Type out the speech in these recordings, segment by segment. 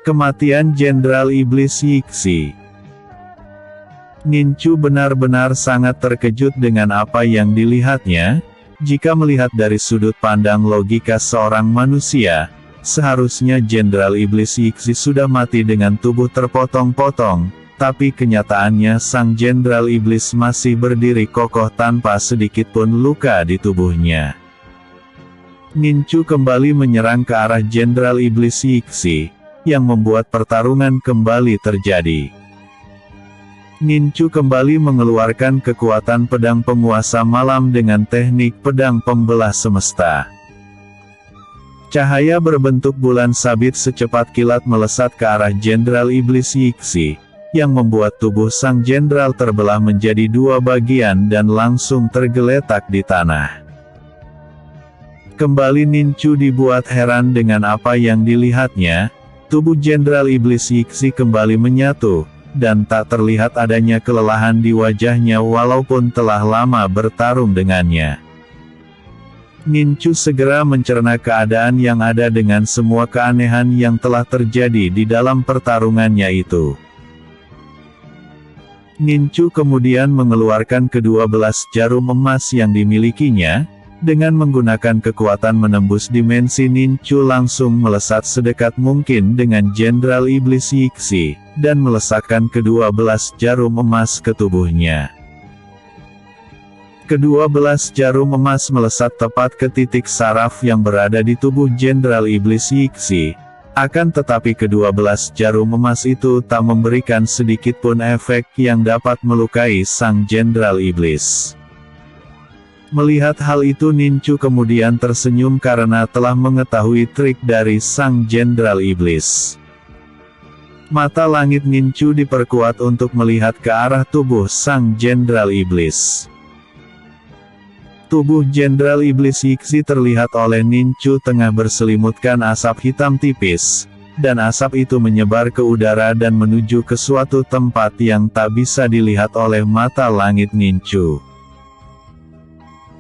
Kematian Jenderal Iblis Yixi. Nincu benar-benar sangat terkejut dengan apa yang dilihatnya. Jika melihat dari sudut pandang logika seorang manusia, seharusnya Jenderal Iblis Yixi sudah mati dengan tubuh terpotong-potong, tapi kenyataannya sang Jenderal Iblis masih berdiri kokoh tanpa sedikit pun luka di tubuhnya. Nincu kembali menyerang ke arah Jenderal Iblis Yixi, yang membuat pertarungan kembali terjadi. Nincu kembali mengeluarkan kekuatan pedang penguasa malam dengan teknik pedang pembelah semesta. Cahaya berbentuk bulan sabit secepat kilat melesat ke arah Jenderal Iblis Yixi, yang membuat tubuh sang jenderal terbelah menjadi dua bagian dan langsung tergeletak di tanah. Kembali Nincu dibuat heran dengan apa yang dilihatnya. Tubuh Jenderal Iblis Yixi kembali menyatu, dan tak terlihat adanya kelelahan di wajahnya walaupun telah lama bertarung dengannya. Nincu segera mencerna keadaan yang ada dengan semua keanehan yang telah terjadi di dalam pertarungannya itu. Nincu kemudian mengeluarkan kedua belas jarum emas yang dimilikinya. Dengan menggunakan kekuatan menembus dimensi, Nincu langsung melesat sedekat mungkin dengan Jenderal Iblis Yixi, dan melesatkan kedua belas jarum emas ke tubuhnya. Kedua belas jarum emas melesat tepat ke titik saraf yang berada di tubuh Jenderal Iblis Yixi. Akan tetapi kedua belas jarum emas itu tak memberikan sedikit pun efek yang dapat melukai sang Jenderal Iblis. Melihat hal itu, Nincu kemudian tersenyum karena telah mengetahui trik dari sang Jenderal Iblis. Mata langit Nincu diperkuat untuk melihat ke arah tubuh sang Jenderal Iblis. Tubuh Jenderal Iblis Yixi terlihat oleh Nincu tengah berselimutkan asap hitam tipis, dan asap itu menyebar ke udara dan menuju ke suatu tempat yang tak bisa dilihat oleh mata langit Nincu.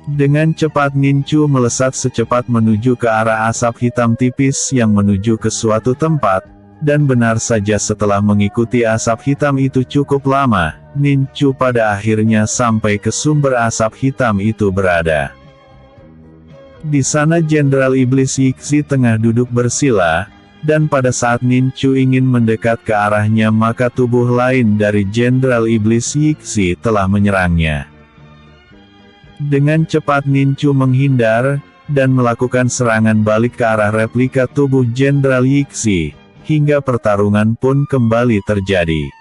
Dengan cepat Nincu melesat secepat menuju ke arah asap hitam tipis yang menuju ke suatu tempat, dan benar saja setelah mengikuti asap hitam itu cukup lama, Nincu pada akhirnya sampai ke sumber asap hitam itu berada. Di sana Jenderal Iblis Yixi tengah duduk bersila, dan pada saat Nincu ingin mendekat ke arahnya maka tubuh lain dari Jenderal Iblis Yixi telah menyerangnya. Dengan cepat Nincu menghindar, dan melakukan serangan balik ke arah replika tubuh Jenderal Yixi, hingga pertarungan pun kembali terjadi.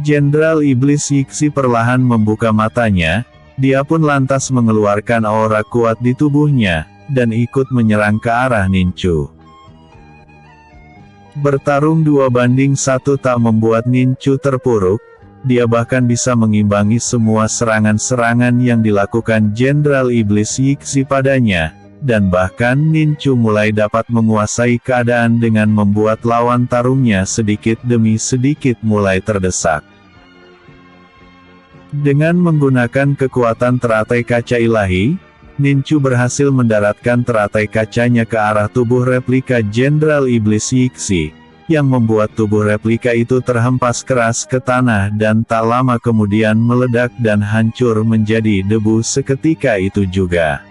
Jenderal Iblis Yixi perlahan membuka matanya, dia pun lantas mengeluarkan aura kuat di tubuhnya, dan ikut menyerang ke arah Nincu. Bertarung 2-1 tak membuat Nincu terpuruk. Dia bahkan bisa mengimbangi semua serangan-serangan yang dilakukan Jenderal Iblis Yixi padanya, dan bahkan Nincu mulai dapat menguasai keadaan dengan membuat lawan tarungnya sedikit demi sedikit mulai terdesak. Dengan menggunakan kekuatan teratai kaca ilahi, Nincu berhasil mendaratkan teratai kacanya ke arah tubuh replika Jenderal Iblis Yixi, yang membuat tubuh replika itu terhempas keras ke tanah dan tak lama kemudian meledak dan hancur menjadi debu seketika itu juga.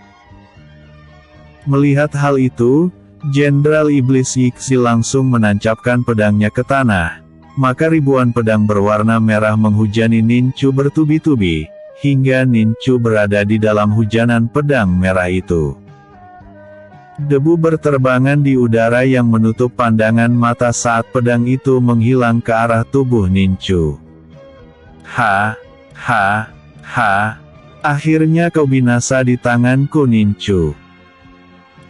Melihat hal itu, Jenderal Iblis Yixi langsung menancapkan pedangnya ke tanah, maka ribuan pedang berwarna merah menghujani Nincu bertubi-tubi, hingga Nincu berada di dalam hujanan pedang merah itu. Debu berterbangan di udara yang menutup pandangan mata saat pedang itu menghilang ke arah tubuh Nincu. Ha, akhirnya kau binasa di tanganku Nincu.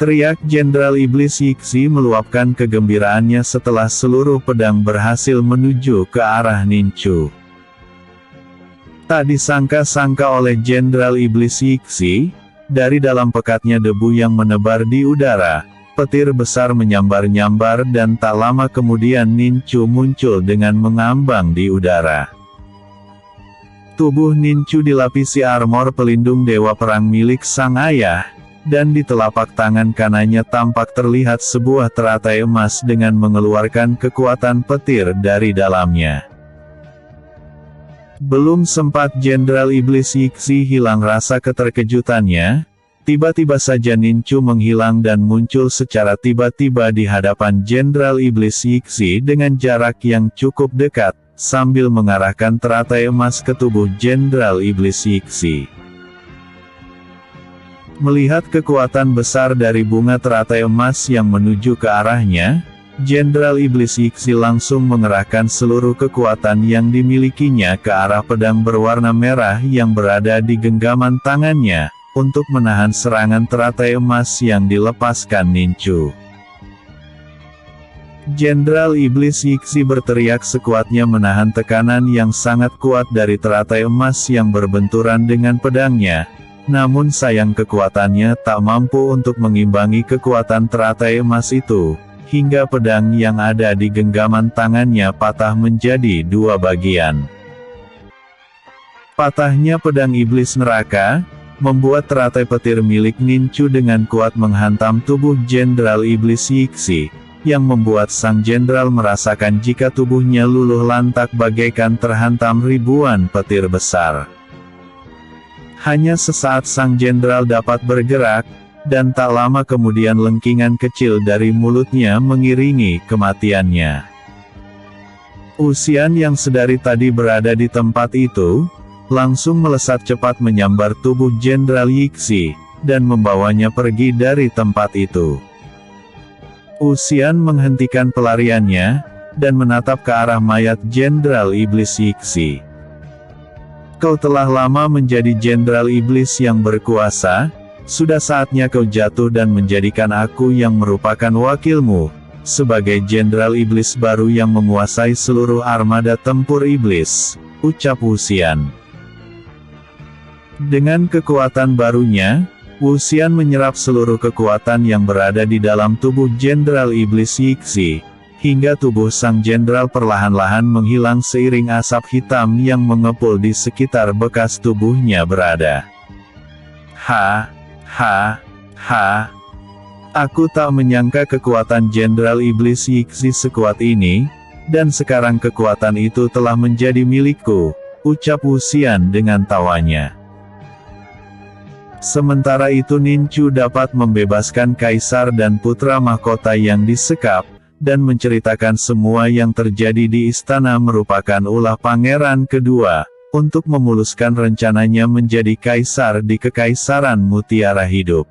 Teriak Jenderal Iblis Yixi meluapkan kegembiraannya setelah seluruh pedang berhasil menuju ke arah Nincu. Tak disangka-sangka oleh Jenderal Iblis Yixi, dari dalam pekatnya debu yang menebar di udara, petir besar menyambar-nyambar dan tak lama kemudian Nincu muncul dengan mengambang di udara. Tubuh Nincu dilapisi armor pelindung dewa perang milik sang ayah, dan di telapak tangan kanannya tampak terlihat sebuah teratai emas dengan mengeluarkan kekuatan petir dari dalamnya. Belum sempat Jenderal Iblis Yixi hilang rasa keterkejutannya, tiba-tiba saja Ninchu menghilang dan muncul secara tiba-tiba di hadapan Jenderal Iblis Yixi dengan jarak yang cukup dekat, sambil mengarahkan teratai emas ke tubuh Jenderal Iblis Yixi. Melihat kekuatan besar dari bunga teratai emas yang menuju ke arahnya, Jenderal Iblis Yixi langsung mengerahkan seluruh kekuatan yang dimilikinya ke arah pedang berwarna merah yang berada di genggaman tangannya, untuk menahan serangan teratai emas yang dilepaskan Ninchu. Jenderal Iblis Yixi berteriak sekuatnya menahan tekanan yang sangat kuat dari teratai emas yang berbenturan dengan pedangnya. Namun sayang kekuatannya tak mampu untuk mengimbangi kekuatan teratai emas itu, hingga pedang yang ada di genggaman tangannya patah menjadi dua bagian. Patahnya pedang iblis neraka membuat teratai petir milik Ninchu dengan kuat menghantam tubuh Jenderal Iblis Yixi, yang membuat sang jenderal merasakan jika tubuhnya luluh lantak bagaikan terhantam ribuan petir besar. Hanya sesaat sang jenderal dapat bergerak, dan tak lama kemudian lengkingan kecil dari mulutnya mengiringi kematiannya. Wuxian yang sedari tadi berada di tempat itu, langsung melesat cepat menyambar tubuh Jenderal Yixi, dan membawanya pergi dari tempat itu. Wuxian menghentikan pelariannya, dan menatap ke arah mayat Jenderal Iblis Yixi. Kau telah lama menjadi Jenderal Iblis yang berkuasa, sudah saatnya kau jatuh dan menjadikan aku yang merupakan wakilmu, sebagai Jenderal Iblis baru yang menguasai seluruh armada tempur iblis, ucap Wuxian. Dengan kekuatan barunya, Wuxian menyerap seluruh kekuatan yang berada di dalam tubuh Jenderal Iblis Yixi, hingga tubuh sang jenderal perlahan-lahan menghilang seiring asap hitam yang mengepul di sekitar bekas tubuhnya berada. Aku tak menyangka kekuatan Jenderal Iblis Yixi sekuat ini, dan sekarang kekuatan itu telah menjadi milikku, ucap Wuxian dengan tawanya. Sementara itu Ninchu dapat membebaskan kaisar dan putra mahkota yang disekap, dan menceritakan semua yang terjadi di istana merupakan ulah pangeran kedua, untuk memuluskan rencananya menjadi kaisar di Kekaisaran Mutiara Hidup.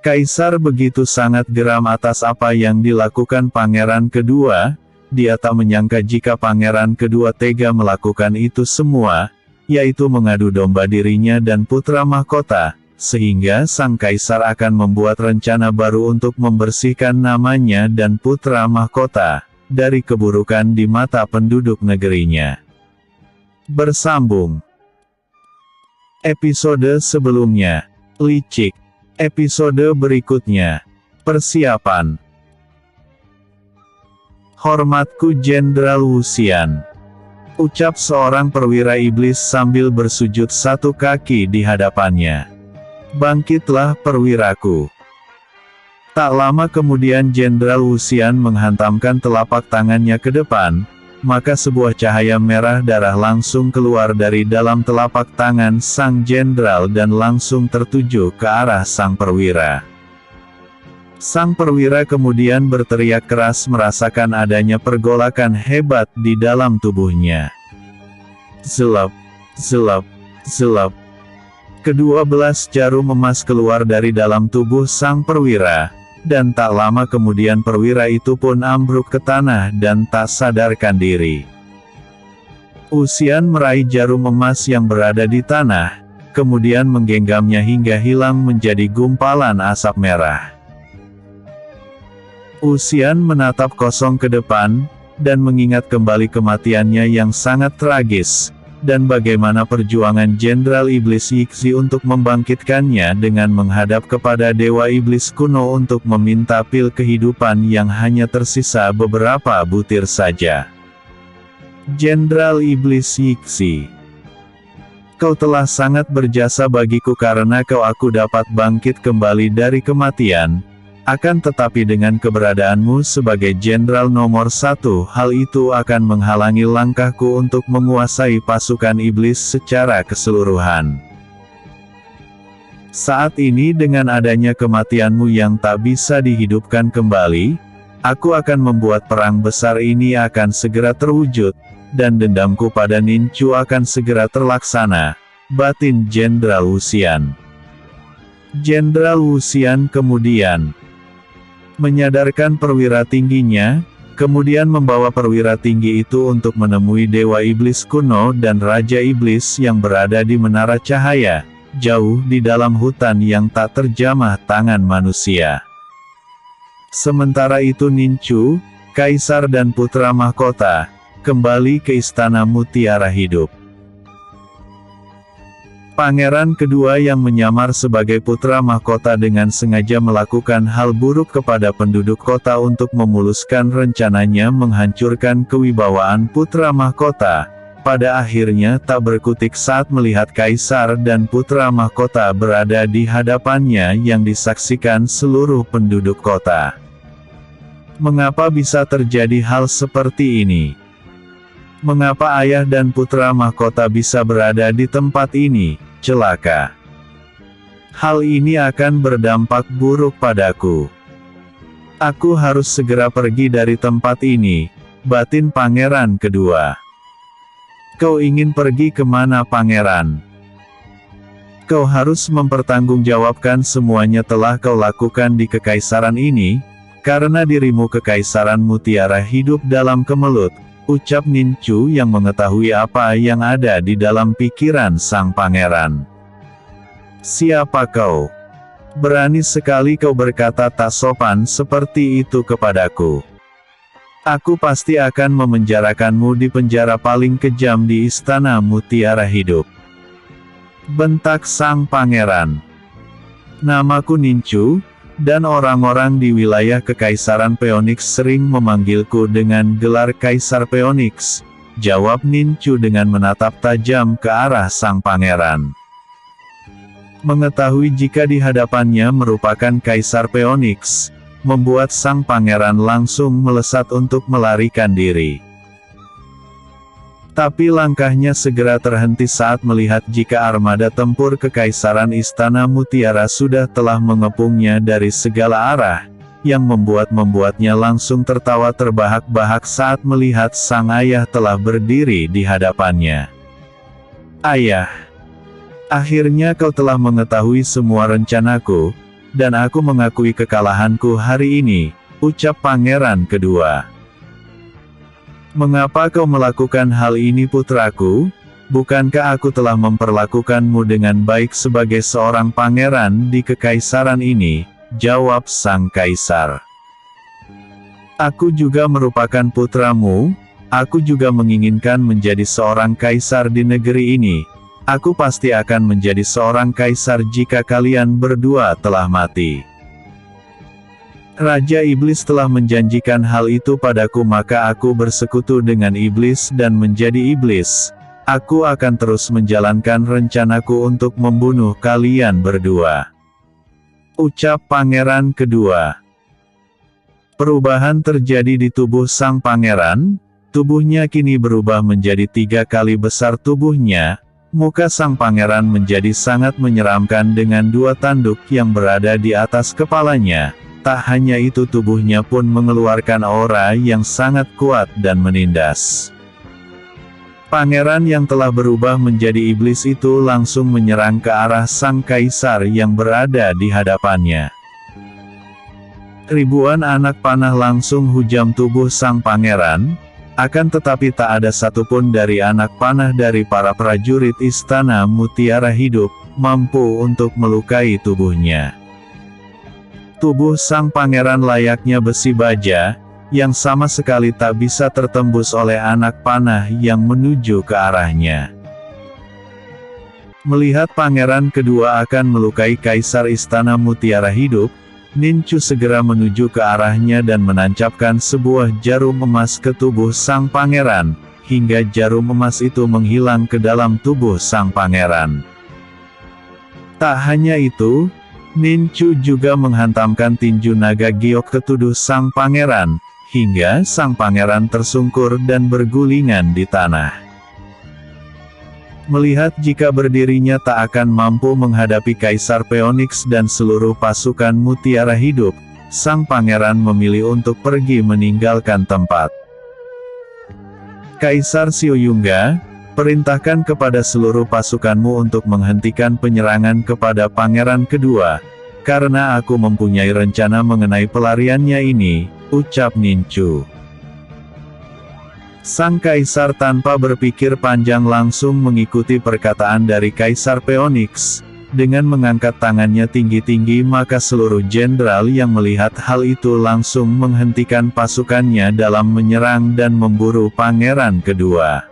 Kaisar begitu sangat geram atas apa yang dilakukan pangeran kedua, dia tak menyangka jika pangeran kedua tega melakukan itu semua, yaitu mengadu domba dirinya dan putra mahkota, sehingga sang kaisar akan membuat rencana baru untuk membersihkan namanya dan putra mahkota dari keburukan di mata penduduk negerinya. Bersambung. Episode sebelumnya, licik. Episode berikutnya, persiapan. Hormatku Jenderal Wuxian, ucap seorang perwira iblis sambil bersujud satu kaki di hadapannya. Bangkitlah perwiraku. Tak lama kemudian Jenderal Wuxian menghantamkan telapak tangannya ke depan, maka sebuah cahaya merah darah langsung keluar dari dalam telapak tangan sang jenderal dan langsung tertuju ke arah sang perwira. Sang perwira kemudian berteriak keras merasakan adanya pergolakan hebat di dalam tubuhnya. Zelap, zelap, zelap. Kedua belas jarum emas keluar dari dalam tubuh sang perwira, dan tak lama kemudian perwira itu pun ambruk ke tanah dan tak sadarkan diri. Wuxian meraih jarum emas yang berada di tanah, kemudian menggenggamnya hingga hilang menjadi gumpalan asap merah. Wuxian menatap kosong ke depan, dan mengingat kembali kematiannya yang sangat tragis, dan bagaimana perjuangan Jenderal Iblis Yixi untuk membangkitkannya dengan menghadap kepada Dewa Iblis kuno untuk meminta pil kehidupan yang hanya tersisa beberapa butir saja. Jenderal Iblis Yixi. Kau telah sangat berjasa bagiku karena aku dapat bangkit kembali dari kematian. Akan tetapi dengan keberadaanmu sebagai jenderal nomor 1, hal itu akan menghalangi langkahku untuk menguasai pasukan iblis secara keseluruhan. Saat ini dengan adanya kematianmu yang tak bisa dihidupkan kembali, aku akan membuat perang besar ini akan segera terwujud, dan dendamku pada Ninchu akan segera terlaksana, batin Jenderal Wuxian. Jenderal Wuxian kemudian menyadarkan perwira tingginya, kemudian membawa perwira tinggi itu untuk menemui Dewa Iblis kuno dan Raja Iblis yang berada di Menara Cahaya, jauh di dalam hutan yang tak terjamah tangan manusia. Sementara itu Ninchu, Kaisar dan Putra Mahkota, kembali ke Istana Mutiara Hidup. Pangeran kedua yang menyamar sebagai Putra Mahkota dengan sengaja melakukan hal buruk kepada penduduk kota untuk memuluskan rencananya menghancurkan kewibawaan Putra Mahkota, pada akhirnya tak berkutik saat melihat Kaisar dan Putra Mahkota berada di hadapannya yang disaksikan seluruh penduduk kota. Mengapa bisa terjadi hal seperti ini? Mengapa ayah dan putra mahkota bisa berada di tempat ini? Celaka. Hal ini akan berdampak buruk padaku. Aku harus segera pergi dari tempat ini, batin pangeran kedua. Kau ingin pergi kemana pangeran? Kau harus mempertanggungjawabkan semuanya telah kau lakukan di kekaisaran ini, karena dirimu kekaisaran Mutiara Hidup dalam kemelut, ucap Ninchu yang mengetahui apa yang ada di dalam pikiran sang pangeran. Siapa kau? Berani sekali kau berkata tak sopan seperti itu kepadaku. Aku pasti akan memenjarakanmu di penjara paling kejam di Istana Mutiara Hidup. Bentak sang pangeran. Namaku Ninchu, dan orang-orang di wilayah Kekaisaran Phoenix sering memanggilku dengan gelar Kaisar Phoenix, jawab Ninchu dengan menatap tajam ke arah sang pangeran. Mengetahui jika di hadapannya merupakan Kaisar Phoenix, membuat sang pangeran langsung melesat untuk melarikan diri. Tapi langkahnya segera terhenti saat melihat jika armada tempur Kekaisaran Istana Mutiara sudah telah mengepungnya dari segala arah, yang membuatnya langsung tertawa terbahak-bahak saat melihat sang ayah telah berdiri di hadapannya. Ayah, akhirnya kau telah mengetahui semua rencanaku, dan aku mengakui kekalahanku hari ini, ucap pangeran kedua. Mengapa kau melakukan hal ini putraku? Bukankah aku telah memperlakukanmu dengan baik sebagai seorang pangeran di kekaisaran ini? Jawab sang kaisar. Aku juga merupakan putramu, aku juga menginginkan menjadi seorang kaisar di negeri ini. Aku pasti akan menjadi seorang kaisar jika kalian berdua telah mati. Raja Iblis telah menjanjikan hal itu padaku, maka aku bersekutu dengan Iblis dan menjadi Iblis. Aku akan terus menjalankan rencanaku untuk membunuh kalian berdua. Ucap pangeran kedua. Perubahan terjadi di tubuh sang pangeran, tubuhnya kini berubah menjadi 3 kali besar tubuhnya, muka sang pangeran menjadi sangat menyeramkan dengan 2 tanduk yang berada di atas kepalanya. Tak hanya itu, tubuhnya pun mengeluarkan aura yang sangat kuat dan menindas. Pangeran yang telah berubah menjadi iblis itu langsung menyerang ke arah sang kaisar yang berada di hadapannya. Ribuan anak panah langsung hujam tubuh sang pangeran, akan tetapi tak ada satupun dari anak panah dari para prajurit Istana Mutiara Hidup mampu untuk melukai tubuhnya. Tubuh sang pangeran layaknya besi baja, yang sama sekali tak bisa tertembus oleh anak panah yang menuju ke arahnya. Melihat pangeran kedua akan melukai Kaisar Istana Mutiara Hidup, Ninchu segera menuju ke arahnya dan menancapkan sebuah jarum emas ke tubuh sang pangeran, hingga jarum emas itu menghilang ke dalam tubuh sang pangeran. Tak hanya itu, Ninchu juga menghantamkan tinju naga giok ke tubuh sang pangeran, hingga sang pangeran tersungkur dan bergulingan di tanah. Melihat jika berdirinya tak akan mampu menghadapi Kaisar Phoenix dan seluruh pasukan mutiara hidup, sang pangeran memilih untuk pergi meninggalkan tempat. Kaisar Xiuyunga, perintahkan kepada seluruh pasukanmu untuk menghentikan penyerangan kepada pangeran kedua, karena aku mempunyai rencana mengenai pelariannya ini, ucap Ninchu. Sang kaisar tanpa berpikir panjang langsung mengikuti perkataan dari Kaisar Phoenix. Dengan mengangkat tangannya tinggi-tinggi maka seluruh jenderal yang melihat hal itu langsung menghentikan pasukannya dalam menyerang dan memburu pangeran kedua.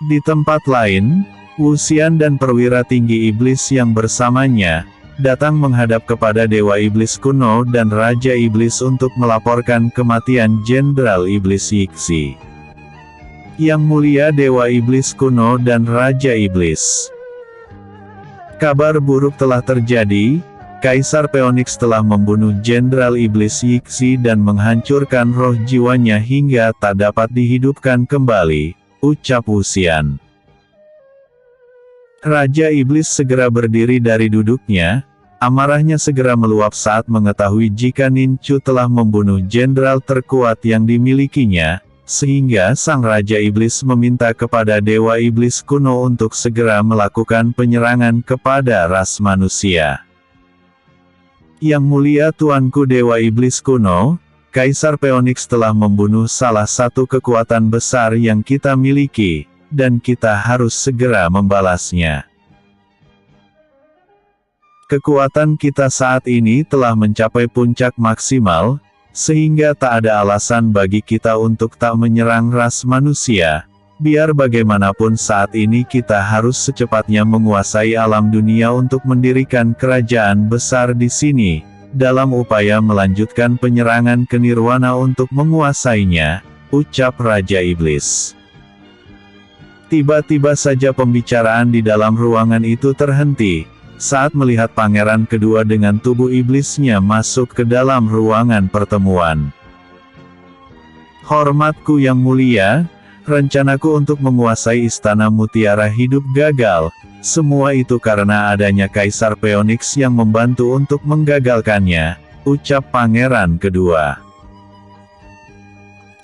Di tempat lain, Wuxian dan perwira tinggi iblis yang bersamanya datang menghadap kepada Dewa Iblis kuno dan Raja Iblis untuk melaporkan kematian Jenderal Iblis Yixi. Yang mulia Dewa Iblis kuno dan Raja Iblis. Kabar buruk telah terjadi, Kaisar Phoenix telah membunuh Jenderal Iblis Yixi dan menghancurkan roh jiwanya hingga tak dapat dihidupkan kembali, ucap Wuxian. Raja Iblis segera berdiri dari duduknya, amarahnya segera meluap saat mengetahui jika Ninchu telah membunuh jenderal terkuat yang dimilikinya, sehingga sang Raja Iblis meminta kepada Dewa Iblis kuno untuk segera melakukan penyerangan kepada ras manusia. Yang mulia Tuanku Dewa Iblis kuno, Kaisar Phoenix telah membunuh salah satu kekuatan besar yang kita miliki, dan kita harus segera membalasnya. Kekuatan kita saat ini telah mencapai puncak maksimal, sehingga tak ada alasan bagi kita untuk tak menyerang ras manusia. Biar bagaimanapun saat ini kita harus secepatnya menguasai alam dunia untuk mendirikan kerajaan besar di sini, dalam upaya melanjutkan penyerangan ke Nirwana untuk menguasainya, ucap Raja Iblis. Tiba-tiba saja pembicaraan di dalam ruangan itu terhenti, saat melihat pangeran kedua dengan tubuh iblisnya masuk ke dalam ruangan pertemuan. Hormatku yang mulia, rencanaku untuk menguasai istana mutiara hidup gagal, semua itu karena adanya Kaisar Phoenix yang membantu untuk menggagalkannya, ucap pangeran kedua.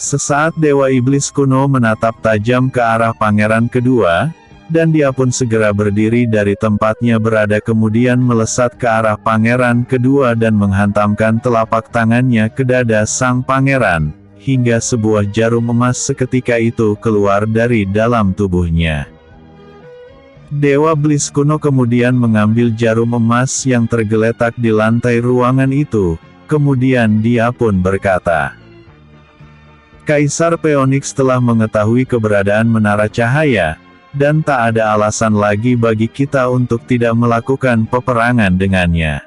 Sesaat Dewa Iblis kuno menatap tajam ke arah pangeran kedua, dan dia pun segera berdiri dari tempatnya berada kemudian melesat ke arah pangeran kedua dan menghantamkan telapak tangannya ke dada sang pangeran, hingga sebuah jarum emas seketika itu keluar dari dalam tubuhnya. Dewa Iblis kuno kemudian mengambil jarum emas yang tergeletak di lantai ruangan itu, kemudian dia pun berkata, Kaisar Phoenix telah mengetahui keberadaan menara cahaya, dan tak ada alasan lagi bagi kita untuk tidak melakukan peperangan dengannya.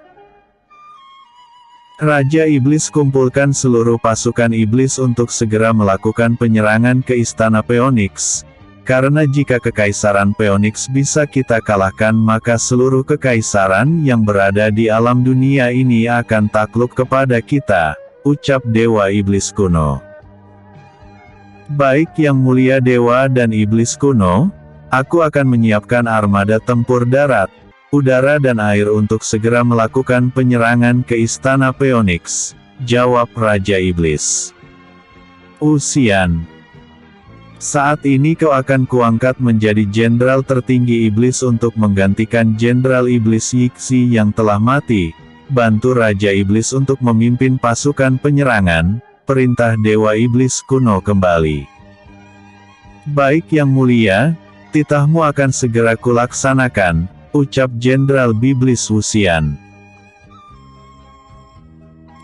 Raja Iblis kumpulkan seluruh pasukan iblis untuk segera melakukan penyerangan ke Istana Phoenix, karena jika Kekaisaran Phoenix bisa kita kalahkan maka seluruh kekaisaran yang berada di alam dunia ini akan takluk kepada kita, ucap Dewa Iblis kuno. Baik yang mulia Dewa dan Iblis kuno, aku akan menyiapkan armada tempur darat, udara dan air untuk segera melakukan penyerangan ke Istana Phoenix, jawab Raja Iblis. Wuxian, saat ini kau akan kuangkat menjadi jenderal tertinggi iblis untuk menggantikan Jenderal Iblis Yixi yang telah mati, bantu Raja Iblis untuk memimpin pasukan penyerangan, perintah Dewa Iblis kuno kembali. Baik yang mulia, titahmu akan segera kulaksanakan, ucap Jenderal Iblis Wuxian.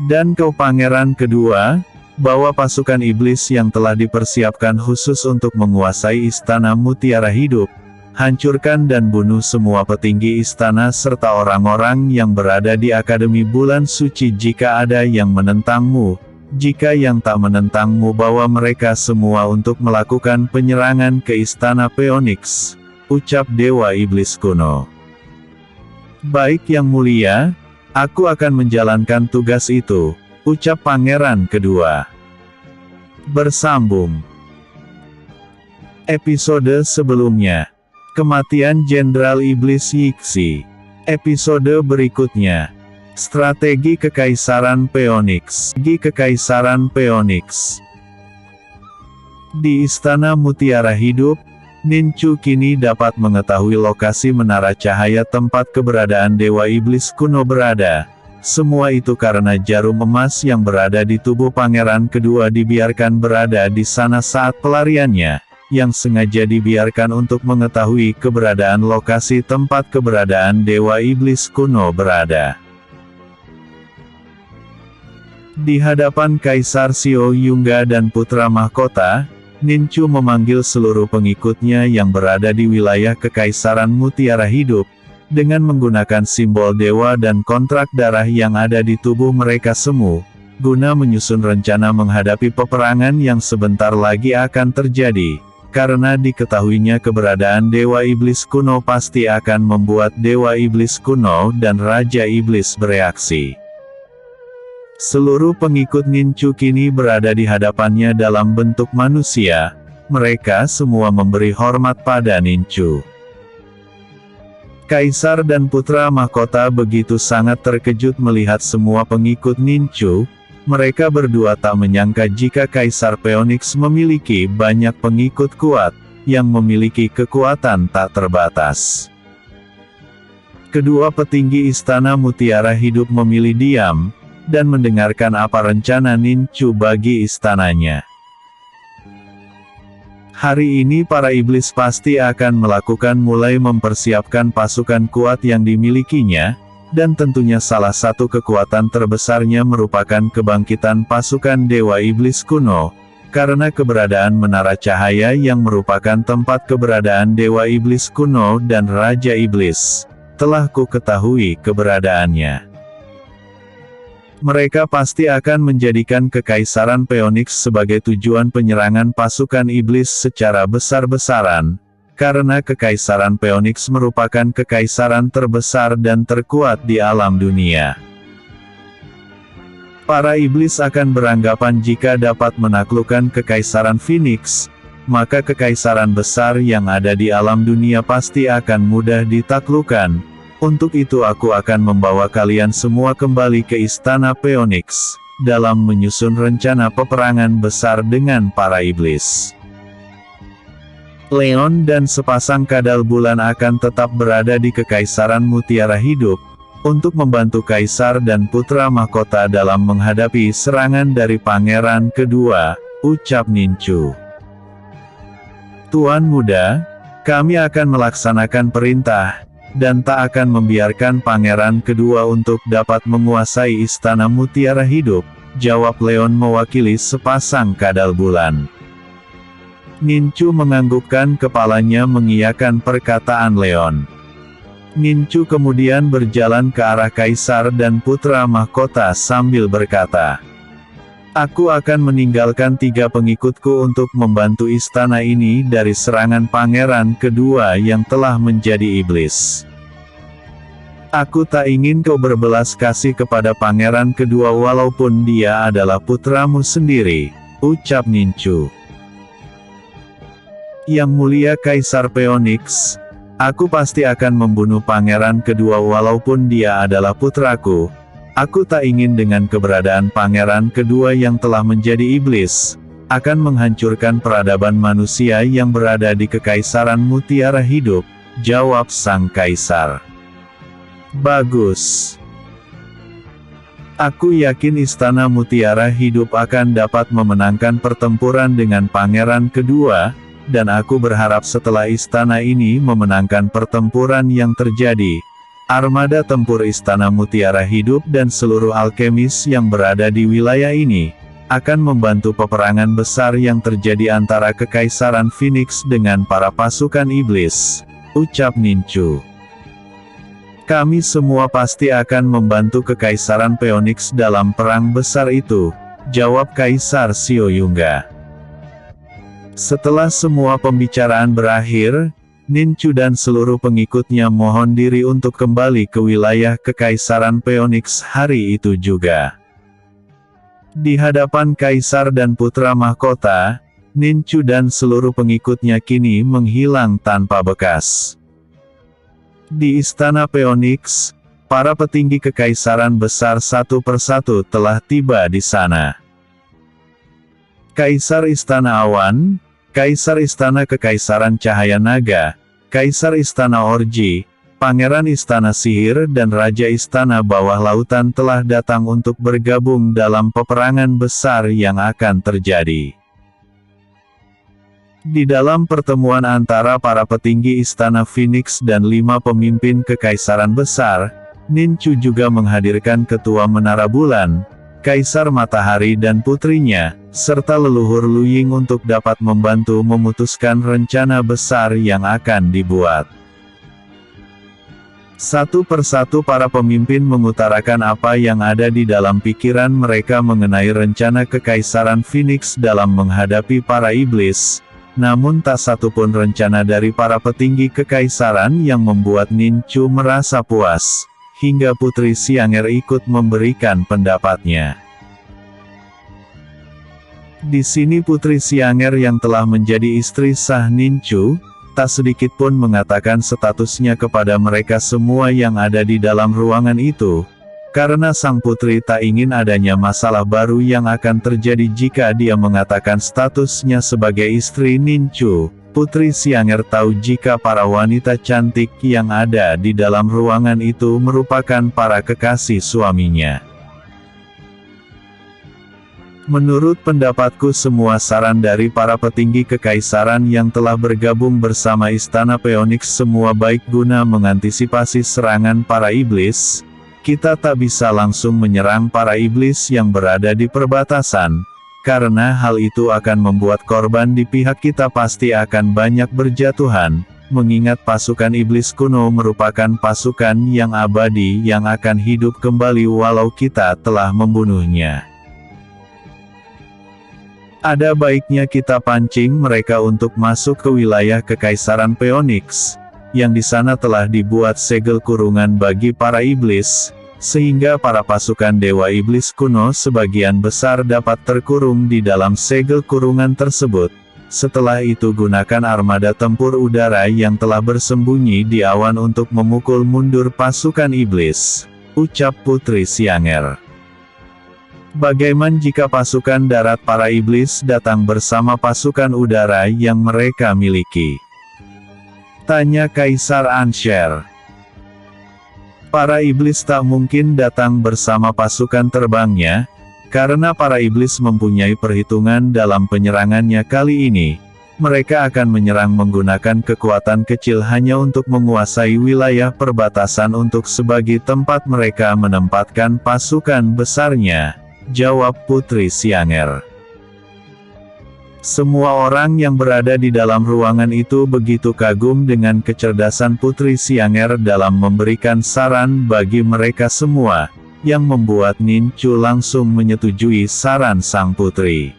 Dan kau pangeran kedua, bawa pasukan iblis yang telah dipersiapkan khusus untuk menguasai Istana Mutiara Hidup, hancurkan dan bunuh semua petinggi istana serta orang-orang yang berada di Akademi Bulan Suci jika ada yang menentangmu, jika yang tak menentangmu bawa mereka semua untuk melakukan penyerangan ke istana Phoenix, ucap Dewa Iblis kuno. Baik yang mulia, aku akan menjalankan tugas itu, ucap pangeran kedua. Bersambung. Episode sebelumnya, kematian Jenderal Iblis Yixi. Episode berikutnya, strategi Kekaisaran Phoenix. Di Istana Mutiara Hidup, Ninchu kini dapat mengetahui lokasi menara cahaya tempat keberadaan Dewa Iblis kuno berada. Semua itu karena jarum emas yang berada di tubuh pangeran kedua dibiarkan berada di sana saat pelariannya, yang sengaja dibiarkan untuk mengetahui keberadaan lokasi tempat keberadaan Dewa Iblis kuno berada. Di hadapan Kaisar Xiao Yunga dan Putra Mahkota, Ninchu memanggil seluruh pengikutnya yang berada di wilayah Kekaisaran Mutiara Hidup, dengan menggunakan simbol dewa dan kontrak darah yang ada di tubuh mereka semua, guna menyusun rencana menghadapi peperangan yang sebentar lagi akan terjadi. Karena diketahuinya keberadaan Dewa Iblis kuno pasti akan membuat Dewa Iblis kuno dan Raja Iblis bereaksi. Seluruh pengikut Ninchu kini berada di hadapannya dalam bentuk manusia. Mereka semua memberi hormat pada Ninchu. Kaisar dan Putra Mahkota begitu sangat terkejut melihat semua pengikut Ninchu. Mereka berdua tak menyangka jika Kaisar Phoenix memiliki banyak pengikut kuat, yang memiliki kekuatan tak terbatas. Kedua petinggi Istana Mutiara Hidup memilih diam, dan mendengarkan apa rencana Ninchu bagi istananya. Hari ini para iblis pasti akan melakukan mulai mempersiapkan pasukan kuat yang dimilikinya, dan tentunya salah satu kekuatan terbesarnya merupakan kebangkitan pasukan Dewa Iblis kuno, karena keberadaan Menara Cahaya yang merupakan tempat keberadaan Dewa Iblis kuno dan Raja Iblis, telah ku ketahui keberadaannya. Mereka pasti akan menjadikan Kekaisaran Phoenix sebagai tujuan penyerangan pasukan iblis secara besar-besaran, karena Kekaisaran Phoenix merupakan kekaisaran terbesar dan terkuat di alam dunia. Para iblis akan beranggapan jika dapat menaklukkan Kekaisaran Phoenix, maka kekaisaran besar yang ada di alam dunia pasti akan mudah ditaklukkan. Untuk itu aku akan membawa kalian semua kembali ke Istana Phoenix, dalam menyusun rencana peperangan besar dengan para iblis. Leon dan sepasang kadal bulan akan tetap berada di Kekaisaran Mutiara Hidup, untuk membantu Kaisar dan Putra Mahkota dalam menghadapi serangan dari Pangeran kedua, ucap Ninchu. Tuan Muda, kami akan melaksanakan perintah, dan tak akan membiarkan Pangeran kedua untuk dapat menguasai Istana Mutiara Hidup, jawab Leon mewakili sepasang kadal bulan. Ninchu menganggukkan kepalanya mengiyakan perkataan Leon. Ninchu kemudian berjalan ke arah Kaisar dan Putra Mahkota sambil berkata, "Aku akan meninggalkan 3 pengikutku untuk membantu istana ini dari serangan Pangeran kedua yang telah menjadi iblis. Aku tak ingin kau berbelas kasih kepada Pangeran kedua walaupun dia adalah putramu sendiri," ucap Ninchu. "Yang mulia Kaisar Phoenix, aku pasti akan membunuh Pangeran kedua walaupun dia adalah putraku. Aku tak ingin dengan keberadaan Pangeran kedua yang telah menjadi iblis, akan menghancurkan peradaban manusia yang berada di Kekaisaran Mutiara Hidup," jawab sang Kaisar. "Bagus. Aku yakin Istana Mutiara Hidup akan dapat memenangkan pertempuran dengan Pangeran kedua, dan aku berharap setelah istana ini memenangkan pertempuran yang terjadi, armada tempur Istana Mutiara Hidup dan seluruh alkemis yang berada di wilayah ini, akan membantu peperangan besar yang terjadi antara Kekaisaran Phoenix dengan para pasukan iblis," ucap Ninchu. "Kami semua pasti akan membantu Kekaisaran Phoenix dalam perang besar itu," jawab Kaisar Xiaoyunga. Setelah semua pembicaraan berakhir, Ninchu dan seluruh pengikutnya mohon diri untuk kembali ke wilayah Kekaisaran Phoenix hari itu juga. Di hadapan Kaisar dan Putra Mahkota, Ninchu dan seluruh pengikutnya kini menghilang tanpa bekas. Di Istana Phoenix, para petinggi Kekaisaran besar satu persatu telah tiba di sana. Kaisar Istana Awan, Kaisar Istana Kekaisaran Cahaya Naga, Kaisar Istana Orji, Pangeran Istana Sihir dan Raja Istana Bawah Lautan telah datang untuk bergabung dalam peperangan besar yang akan terjadi. Di dalam pertemuan antara para petinggi Istana Phoenix dan 5 pemimpin Kekaisaran Besar, Ninchu juga menghadirkan Ketua Menara Bulan, Kaisar Matahari dan putrinya, serta leluhur Lu Ying untuk dapat membantu memutuskan rencana besar yang akan dibuat. Satu persatu para pemimpin mengutarakan apa yang ada di dalam pikiran mereka mengenai rencana Kekaisaran Phoenix dalam menghadapi para iblis, namun tak satupun rencana dari para petinggi Kekaisaran yang membuat Ninchu merasa puas. Hingga Putri Xiang'er ikut memberikan pendapatnya. Di sini Putri Xiang'er yang telah menjadi istri sah Ninchu, tak sedikit pun mengatakan statusnya kepada mereka semua yang ada di dalam ruangan itu, karena sang putri tak ingin adanya masalah baru yang akan terjadi jika dia mengatakan statusnya sebagai istri Ninchu. Putri Xiang'er tahu jika para wanita cantik yang ada di dalam ruangan itu merupakan para kekasih suaminya. Menurut pendapatku semua saran dari para petinggi Kekaisaran yang telah bergabung bersama Istana Phoenix semua baik guna mengantisipasi serangan para iblis. Kita tak bisa langsung menyerang para iblis yang berada di perbatasan. Karena hal itu akan membuat korban di pihak kita pasti akan banyak berjatuhan, mengingat pasukan iblis kuno merupakan pasukan yang abadi yang akan hidup kembali walau kita telah membunuhnya. Ada baiknya kita pancing mereka untuk masuk ke wilayah Kekaisaran Phoenix, yang di sana telah dibuat segel kurungan bagi para iblis, sehingga para pasukan Dewa Iblis kuno sebagian besar dapat terkurung di dalam segel kurungan tersebut. Setelah itu gunakan armada tempur udara yang telah bersembunyi di awan untuk memukul mundur pasukan iblis, ucap Putri Xiang'er. Bagaimana jika pasukan darat para iblis datang bersama pasukan udara yang mereka miliki? Tanya Kaisar Ansher. Para iblis tak mungkin datang bersama pasukan terbangnya, karena para iblis mempunyai perhitungan dalam penyerangannya kali ini. Mereka akan menyerang menggunakan kekuatan kecil hanya untuk menguasai wilayah perbatasan untuk sebagai tempat mereka menempatkan pasukan besarnya, jawab Putri Xiang'er. Semua orang yang berada di dalam ruangan itu begitu kagum dengan kecerdasan Putri Xiang'er dalam memberikan saran bagi mereka semua, yang membuat Ninchu langsung menyetujui saran sang putri.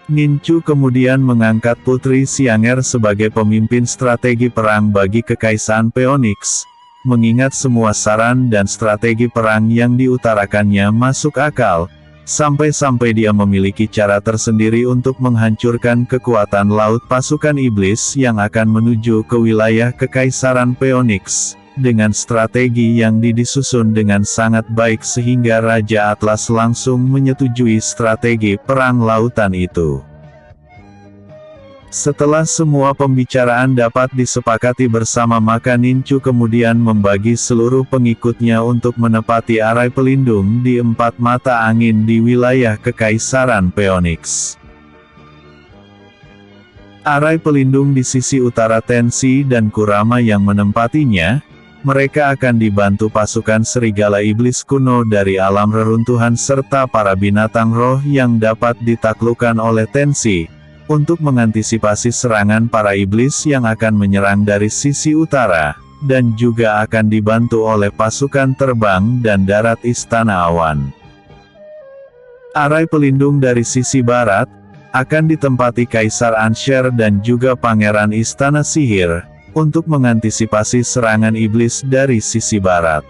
Ninchu kemudian mengangkat Putri Xiang'er sebagai pemimpin strategi perang bagi Kekaisaran Phoenix, mengingat semua saran dan strategi perang yang diutarakannya masuk akal. Sampai-sampai dia memiliki cara tersendiri untuk menghancurkan kekuatan laut pasukan iblis yang akan menuju ke wilayah Kekaisaran Phoenix, dengan strategi yang disusun dengan sangat baik sehingga Raja Atlas langsung menyetujui strategi perang lautan itu. Setelah semua pembicaraan dapat disepakati bersama maka Ninchu kemudian membagi seluruh pengikutnya untuk menepati arai pelindung di 4 mata angin di wilayah Kekaisaran Phoenix. Arai pelindung di sisi utara Tensi dan Kurama yang menempatinya, mereka akan dibantu pasukan serigala iblis kuno dari alam reruntuhan serta para binatang roh yang dapat ditaklukkan oleh Tensi, untuk mengantisipasi serangan para iblis yang akan menyerang dari sisi utara, dan juga akan dibantu oleh pasukan terbang dan darat Istana Awan. Arai pelindung dari sisi barat akan ditempati Kaisar Ansher dan juga Pangeran Istana Sihir, untuk mengantisipasi serangan iblis dari sisi barat.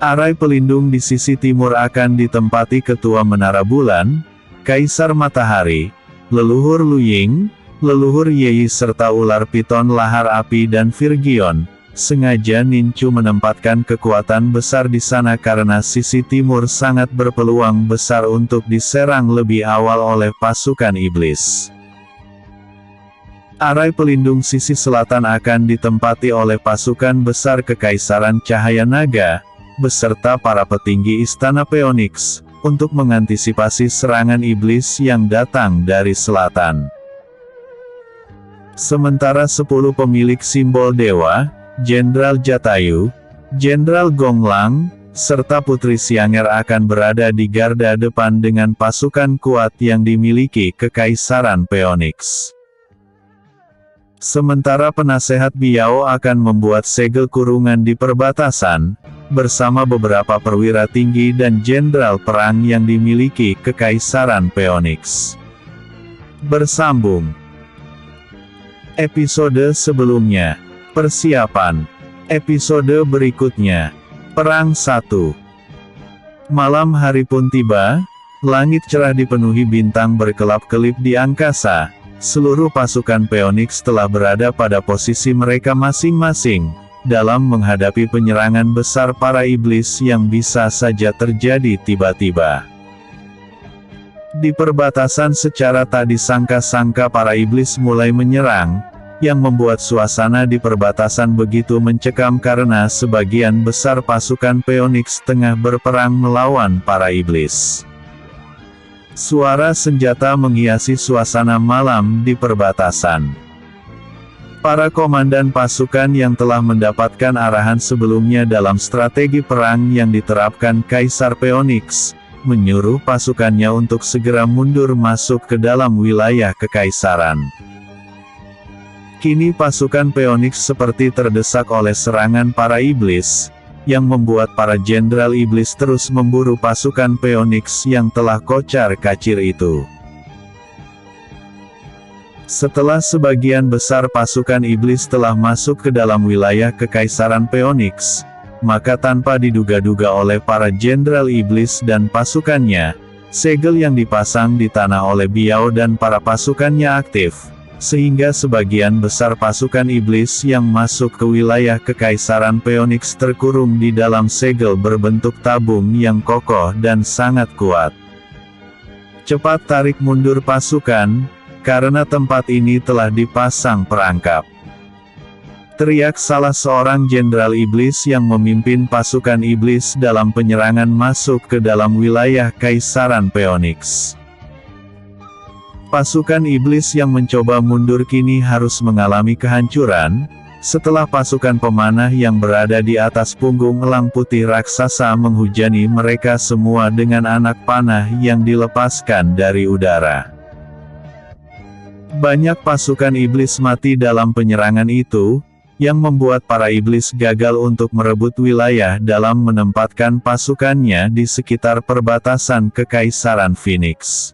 Arai pelindung di sisi timur akan ditempati Ketua Menara Bulan, Kaisar Matahari, leluhur Luying, leluhur Yeyi serta ular piton lahar api dan Virgion. Sengaja Nincu menempatkan kekuatan besar di sana karena sisi timur sangat berpeluang besar untuk diserang lebih awal oleh pasukan iblis. Arai pelindung sisi selatan akan ditempati oleh pasukan besar Kekaisaran Cahaya Naga, beserta para petinggi Istana Phoenix, untuk mengantisipasi serangan iblis yang datang dari selatan. Sementara 10 pemilik simbol dewa, Jenderal Jatayu, Jenderal Gonglang, serta Putri Xiang'er akan berada di garda depan dengan pasukan kuat yang dimiliki Kekaisaran Phoenix. Sementara penasehat Biao akan membuat segel kurungan di perbatasan, bersama beberapa perwira tinggi dan jenderal perang yang dimiliki Kekaisaran Phoenix. Bersambung. Episode sebelumnya. Persiapan. Episode berikutnya. Perang 1. Malam hari pun tiba, langit cerah dipenuhi bintang berkelap-kelip di angkasa. Seluruh pasukan Phoenix telah berada pada posisi mereka masing-masing, dalam menghadapi penyerangan besar para iblis yang bisa saja terjadi tiba-tiba. Di perbatasan secara tak disangka-sangka para iblis mulai menyerang, yang membuat suasana di perbatasan begitu mencekam karena sebagian besar pasukan Phoenix tengah berperang melawan para iblis. Suara senjata menghiasi suasana malam di perbatasan. Para komandan pasukan yang telah mendapatkan arahan sebelumnya dalam strategi perang yang diterapkan Kaisar Phoenix, menyuruh pasukannya untuk segera mundur masuk ke dalam wilayah kekaisaran. Kini pasukan Phoenix seperti terdesak oleh serangan para iblis, yang membuat para jenderal iblis terus memburu pasukan Phoenix yang telah kocar-kacir itu. Setelah sebagian besar pasukan iblis telah masuk ke dalam wilayah Kekaisaran Phoenix, maka tanpa diduga-duga oleh para jenderal iblis dan pasukannya, segel yang dipasang di tanah oleh Biao dan para pasukannya aktif, sehingga sebagian besar pasukan iblis yang masuk ke wilayah Kekaisaran Phoenix terkurung di dalam segel berbentuk tabung yang kokoh dan sangat kuat. Cepat tarik mundur pasukan, karena tempat ini telah dipasang perangkap. Teriak salah seorang jenderal iblis yang memimpin pasukan iblis dalam penyerangan masuk ke dalam wilayah Kaisaran Phoenix. Pasukan iblis yang mencoba mundur kini harus mengalami kehancuran, setelah pasukan pemanah yang berada di atas punggung elang putih raksasa menghujani mereka semua dengan anak panah yang dilepaskan dari udara. Banyak pasukan iblis mati dalam penyerangan itu, yang membuat para iblis gagal untuk merebut wilayah dalam menempatkan pasukannya di sekitar perbatasan Kekaisaran Phoenix.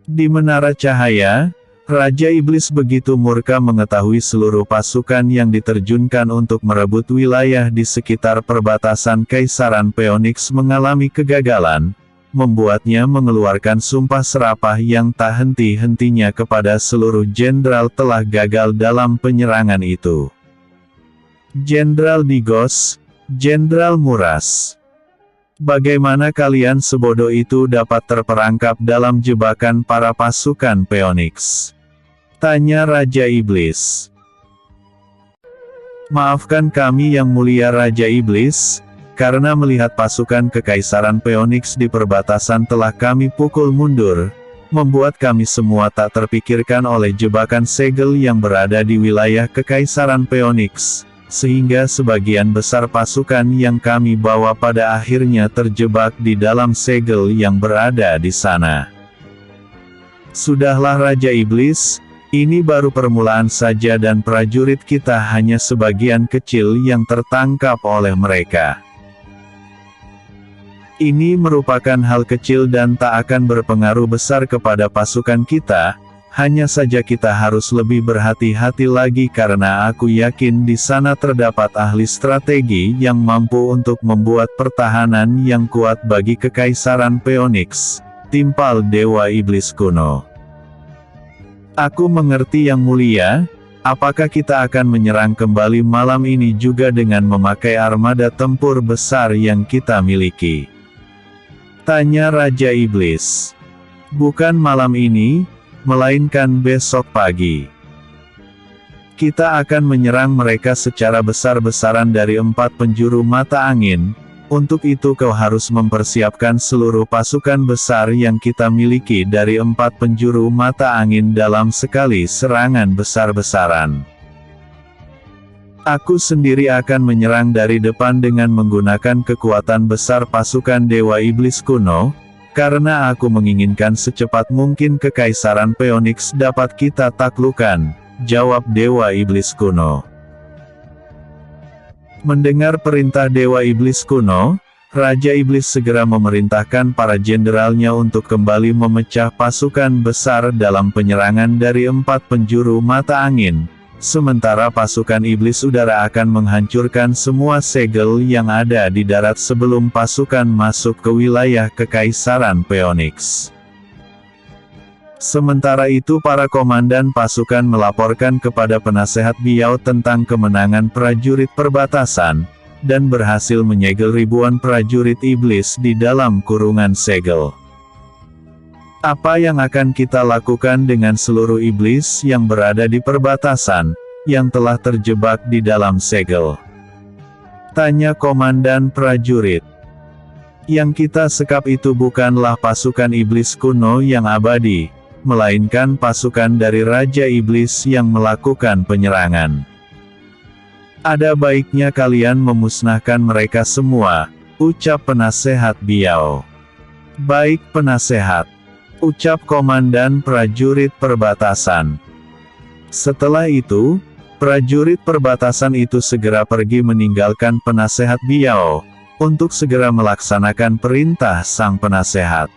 Di Menara Cahaya, Raja Iblis begitu murka mengetahui seluruh pasukan yang diterjunkan untuk merebut wilayah di sekitar perbatasan Kaisaran Phoenix mengalami kegagalan, membuatnya mengeluarkan sumpah serapah yang tak henti-hentinya kepada seluruh jenderal telah gagal dalam penyerangan itu. Jenderal Digos, Jenderal Muras. Bagaimana kalian sebodoh itu dapat terperangkap dalam jebakan para pasukan Phoenix? Tanya Raja Iblis. Maafkan kami yang mulia Raja Iblis, karena melihat pasukan Kekaisaran Phoenix di perbatasan telah kami pukul mundur, membuat kami semua tak terpikirkan oleh jebakan segel yang berada di wilayah Kekaisaran Phoenix. Sehingga sebagian besar pasukan yang kami bawa pada akhirnya terjebak di dalam segel yang berada di sana. Sudahlah Raja Iblis, ini baru permulaan saja dan prajurit kita hanya sebagian kecil yang tertangkap oleh mereka. Ini merupakan hal kecil dan tak akan berpengaruh besar kepada pasukan kita, hanya saja kita harus lebih berhati-hati lagi karena aku yakin di sana terdapat ahli strategi yang mampu untuk membuat pertahanan yang kuat bagi Kekaisaran Phoenix, timpal Dewa Iblis kuno. Aku mengerti Yang Mulia. Apakah kita akan menyerang kembali malam ini juga dengan memakai armada tempur besar yang kita miliki? Tanya Raja Iblis. Bukan malam ini, melainkan besok pagi. Kita akan menyerang mereka secara besar-besaran dari 4 penjuru mata angin. Untuk itu kau harus mempersiapkan seluruh pasukan besar yang kita miliki dari 4 penjuru mata angin dalam sekali serangan besar-besaran. Aku sendiri akan menyerang dari depan dengan menggunakan kekuatan besar pasukan Dewa Iblis kuno, karena aku menginginkan secepat mungkin Kekaisaran Phoenix dapat kita taklukkan, jawab Dewa Iblis kuno. Mendengar perintah Dewa Iblis kuno, Raja Iblis segera memerintahkan para jenderalnya untuk kembali memecah pasukan besar dalam penyerangan dari 4 penjuru mata angin, sementara pasukan Iblis Udara akan menghancurkan semua segel yang ada di darat sebelum pasukan masuk ke wilayah Kekaisaran Phoenix. Sementara itu para komandan pasukan melaporkan kepada penasehat Biao tentang kemenangan prajurit perbatasan, dan berhasil menyegel ribuan prajurit iblis di dalam kurungan segel. Apa yang akan kita lakukan dengan seluruh iblis yang berada di perbatasan, yang telah terjebak di dalam segel? Tanya komandan prajurit. Yang kita sekap itu bukanlah pasukan iblis kuno yang abadi, melainkan pasukan dari Raja Iblis yang melakukan penyerangan. Ada baiknya kalian memusnahkan mereka semua, ucap penasehat Biao. Baik penasehat, ucap komandan prajurit perbatasan. Setelah itu, prajurit perbatasan itu segera pergi meninggalkan penasehat Biao, untuk segera melaksanakan perintah sang penasehat.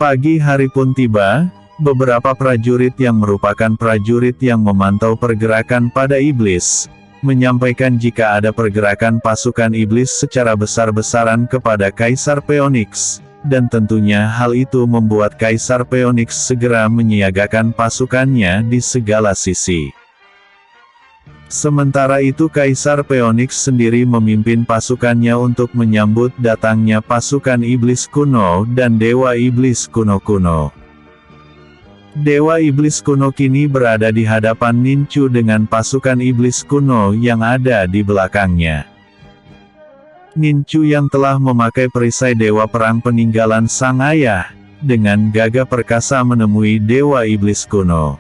Pagi hari pun tiba, beberapa prajurit yang merupakan prajurit yang memantau pergerakan pada iblis, menyampaikan jika ada pergerakan pasukan iblis secara besar-besaran kepada Kaisar Phoenix, dan tentunya hal itu membuat Kaisar Phoenix segera menyiagakan pasukannya di segala sisi. Sementara itu Kaisar Phoenix sendiri memimpin pasukannya untuk menyambut datangnya pasukan iblis kuno dan Dewa Iblis kuno-kuno. Dewa Iblis kuno kini berada di hadapan Nincu dengan pasukan iblis kuno yang ada di belakangnya. Nincu yang telah memakai perisai Dewa Perang peninggalan sang ayah, dengan gagah perkasa menemui Dewa Iblis kuno.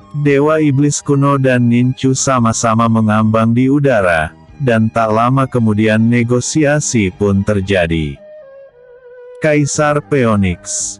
Dewa Iblis kuno dan Nincu sama-sama mengambang di udara, dan tak lama kemudian negosiasi pun terjadi. Kaisar Phoenix.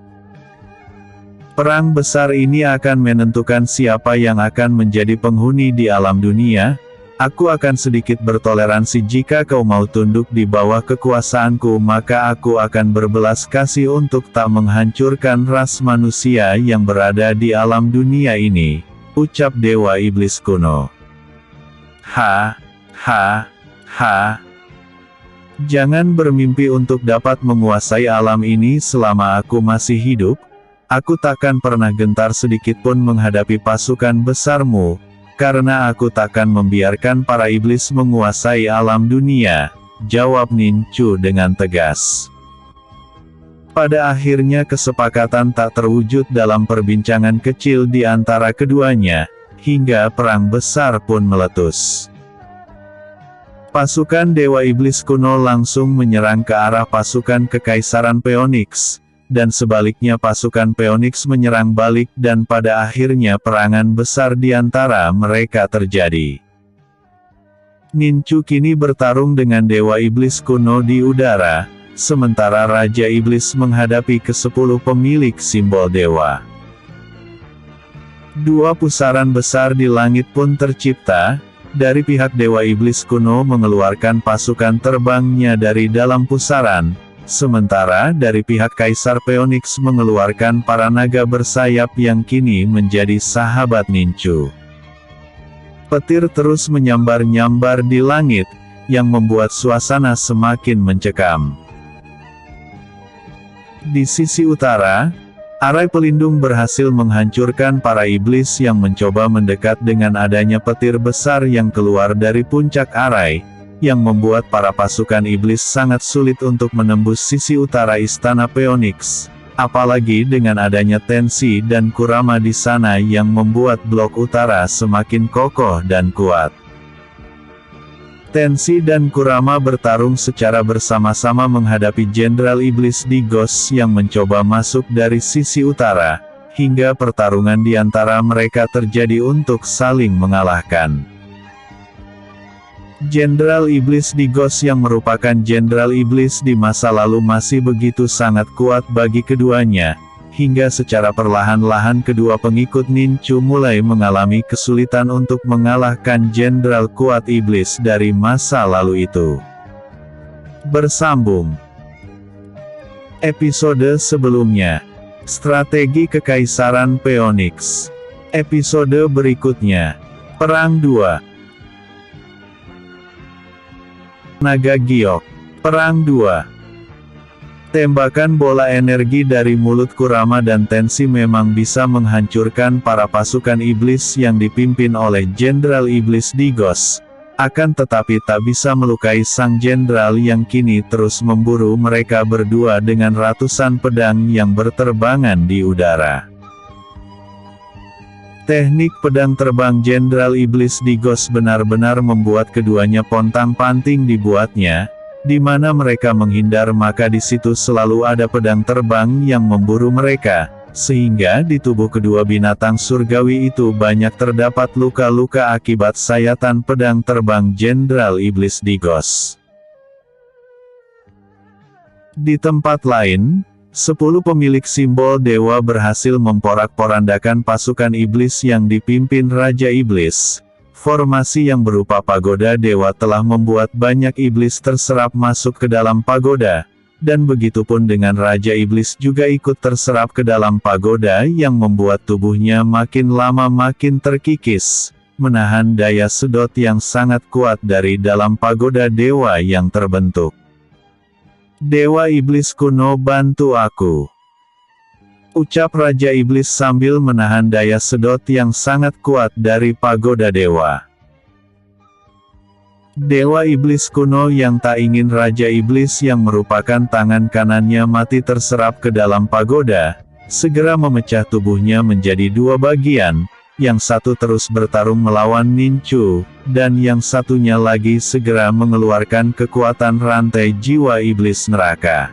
Perang besar ini akan menentukan siapa yang akan menjadi penghuni di alam dunia. Aku akan sedikit bertoleransi jika kau mau tunduk di bawah kekuasaanku, maka aku akan berbelas kasih untuk tak menghancurkan ras manusia yang berada di alam dunia ini, ucap Dewa Iblis kuno. Ha. Jangan bermimpi untuk dapat menguasai alam ini selama aku masih hidup. Aku takkan pernah gentar sedikitpun menghadapi pasukan besarmu, karena aku takkan membiarkan para iblis menguasai alam dunia, jawab Nincu dengan tegas. Pada akhirnya kesepakatan tak terwujud dalam perbincangan kecil di antara keduanya, hingga perang besar pun meletus. Pasukan Dewa Iblis kuno langsung menyerang ke arah pasukan Kekaisaran Phoenix, dan sebaliknya pasukan Phoenix menyerang balik dan pada akhirnya perangan besar di antara mereka terjadi. Nincu kini bertarung dengan Dewa Iblis kuno di udara, sementara Raja Iblis menghadapi ke-10 pemilik simbol dewa. Dua pusaran besar di langit pun tercipta, dari pihak Dewa Iblis kuno mengeluarkan pasukan terbangnya dari dalam pusaran, sementara dari pihak Kaisar Phoenix mengeluarkan para naga bersayap yang kini menjadi sahabat Nincu. Petir terus menyambar-nyambar di langit, yang membuat suasana semakin mencekam. Di sisi utara, arai pelindung berhasil menghancurkan para iblis yang mencoba mendekat dengan adanya petir besar yang keluar dari puncak arai, yang membuat para pasukan iblis sangat sulit untuk menembus sisi utara Istana Phoenix, apalagi dengan adanya Tensi dan Kurama di sana yang membuat blok utara semakin kokoh dan kuat. Tensi dan Kurama bertarung secara bersama-sama menghadapi Jenderal Iblis Digos yang mencoba masuk dari sisi utara, hingga pertarungan di antara mereka terjadi untuk saling mengalahkan. Jenderal Iblis Digos yang merupakan Jenderal Iblis di masa lalu masih begitu sangat kuat bagi keduanya, hingga secara perlahan-lahan kedua pengikut Nincu mulai mengalami kesulitan untuk mengalahkan Jenderal kuat Iblis dari masa lalu itu. Bersambung. Episode sebelumnya. Strategi Kekaisaran Phoenix. Episode berikutnya. Perang 2. Naga Giok. Perang 2. Tembakan bola energi dari mulut Kurama dan Tensi memang bisa menghancurkan para pasukan iblis yang dipimpin oleh Jenderal Iblis Digos. Akan tetapi tak bisa melukai sang jenderal yang kini terus memburu mereka berdua dengan ratusan pedang yang berterbangan di udara. Teknik pedang terbang Jenderal Iblis Digos benar-benar membuat keduanya pontang-panting dibuatnya. Di mana mereka menghindar maka di situ selalu ada pedang terbang yang memburu mereka, sehingga di tubuh kedua binatang surgawi itu banyak terdapat luka-luka akibat sayatan pedang terbang Jenderal Iblis Digos. Di tempat lain, 10 pemilik simbol dewa berhasil memporak-porandakan pasukan iblis yang dipimpin Raja Iblis. Formasi yang berupa pagoda dewa telah membuat banyak iblis terserap masuk ke dalam pagoda, dan begitupun dengan Raja Iblis juga ikut terserap ke dalam pagoda yang membuat tubuhnya makin lama makin terkikis, menahan daya sedot yang sangat kuat dari dalam pagoda dewa yang terbentuk. Dewa Iblis kuno, bantu aku, ucap Raja Iblis sambil menahan daya sedot yang sangat kuat dari pagoda dewa. Dewa Iblis kuno yang tak ingin Raja Iblis yang merupakan tangan kanannya mati terserap ke dalam pagoda, segera memecah tubuhnya menjadi dua bagian, yang satu terus bertarung melawan Nincu, dan yang satunya lagi segera mengeluarkan kekuatan rantai jiwa iblis neraka.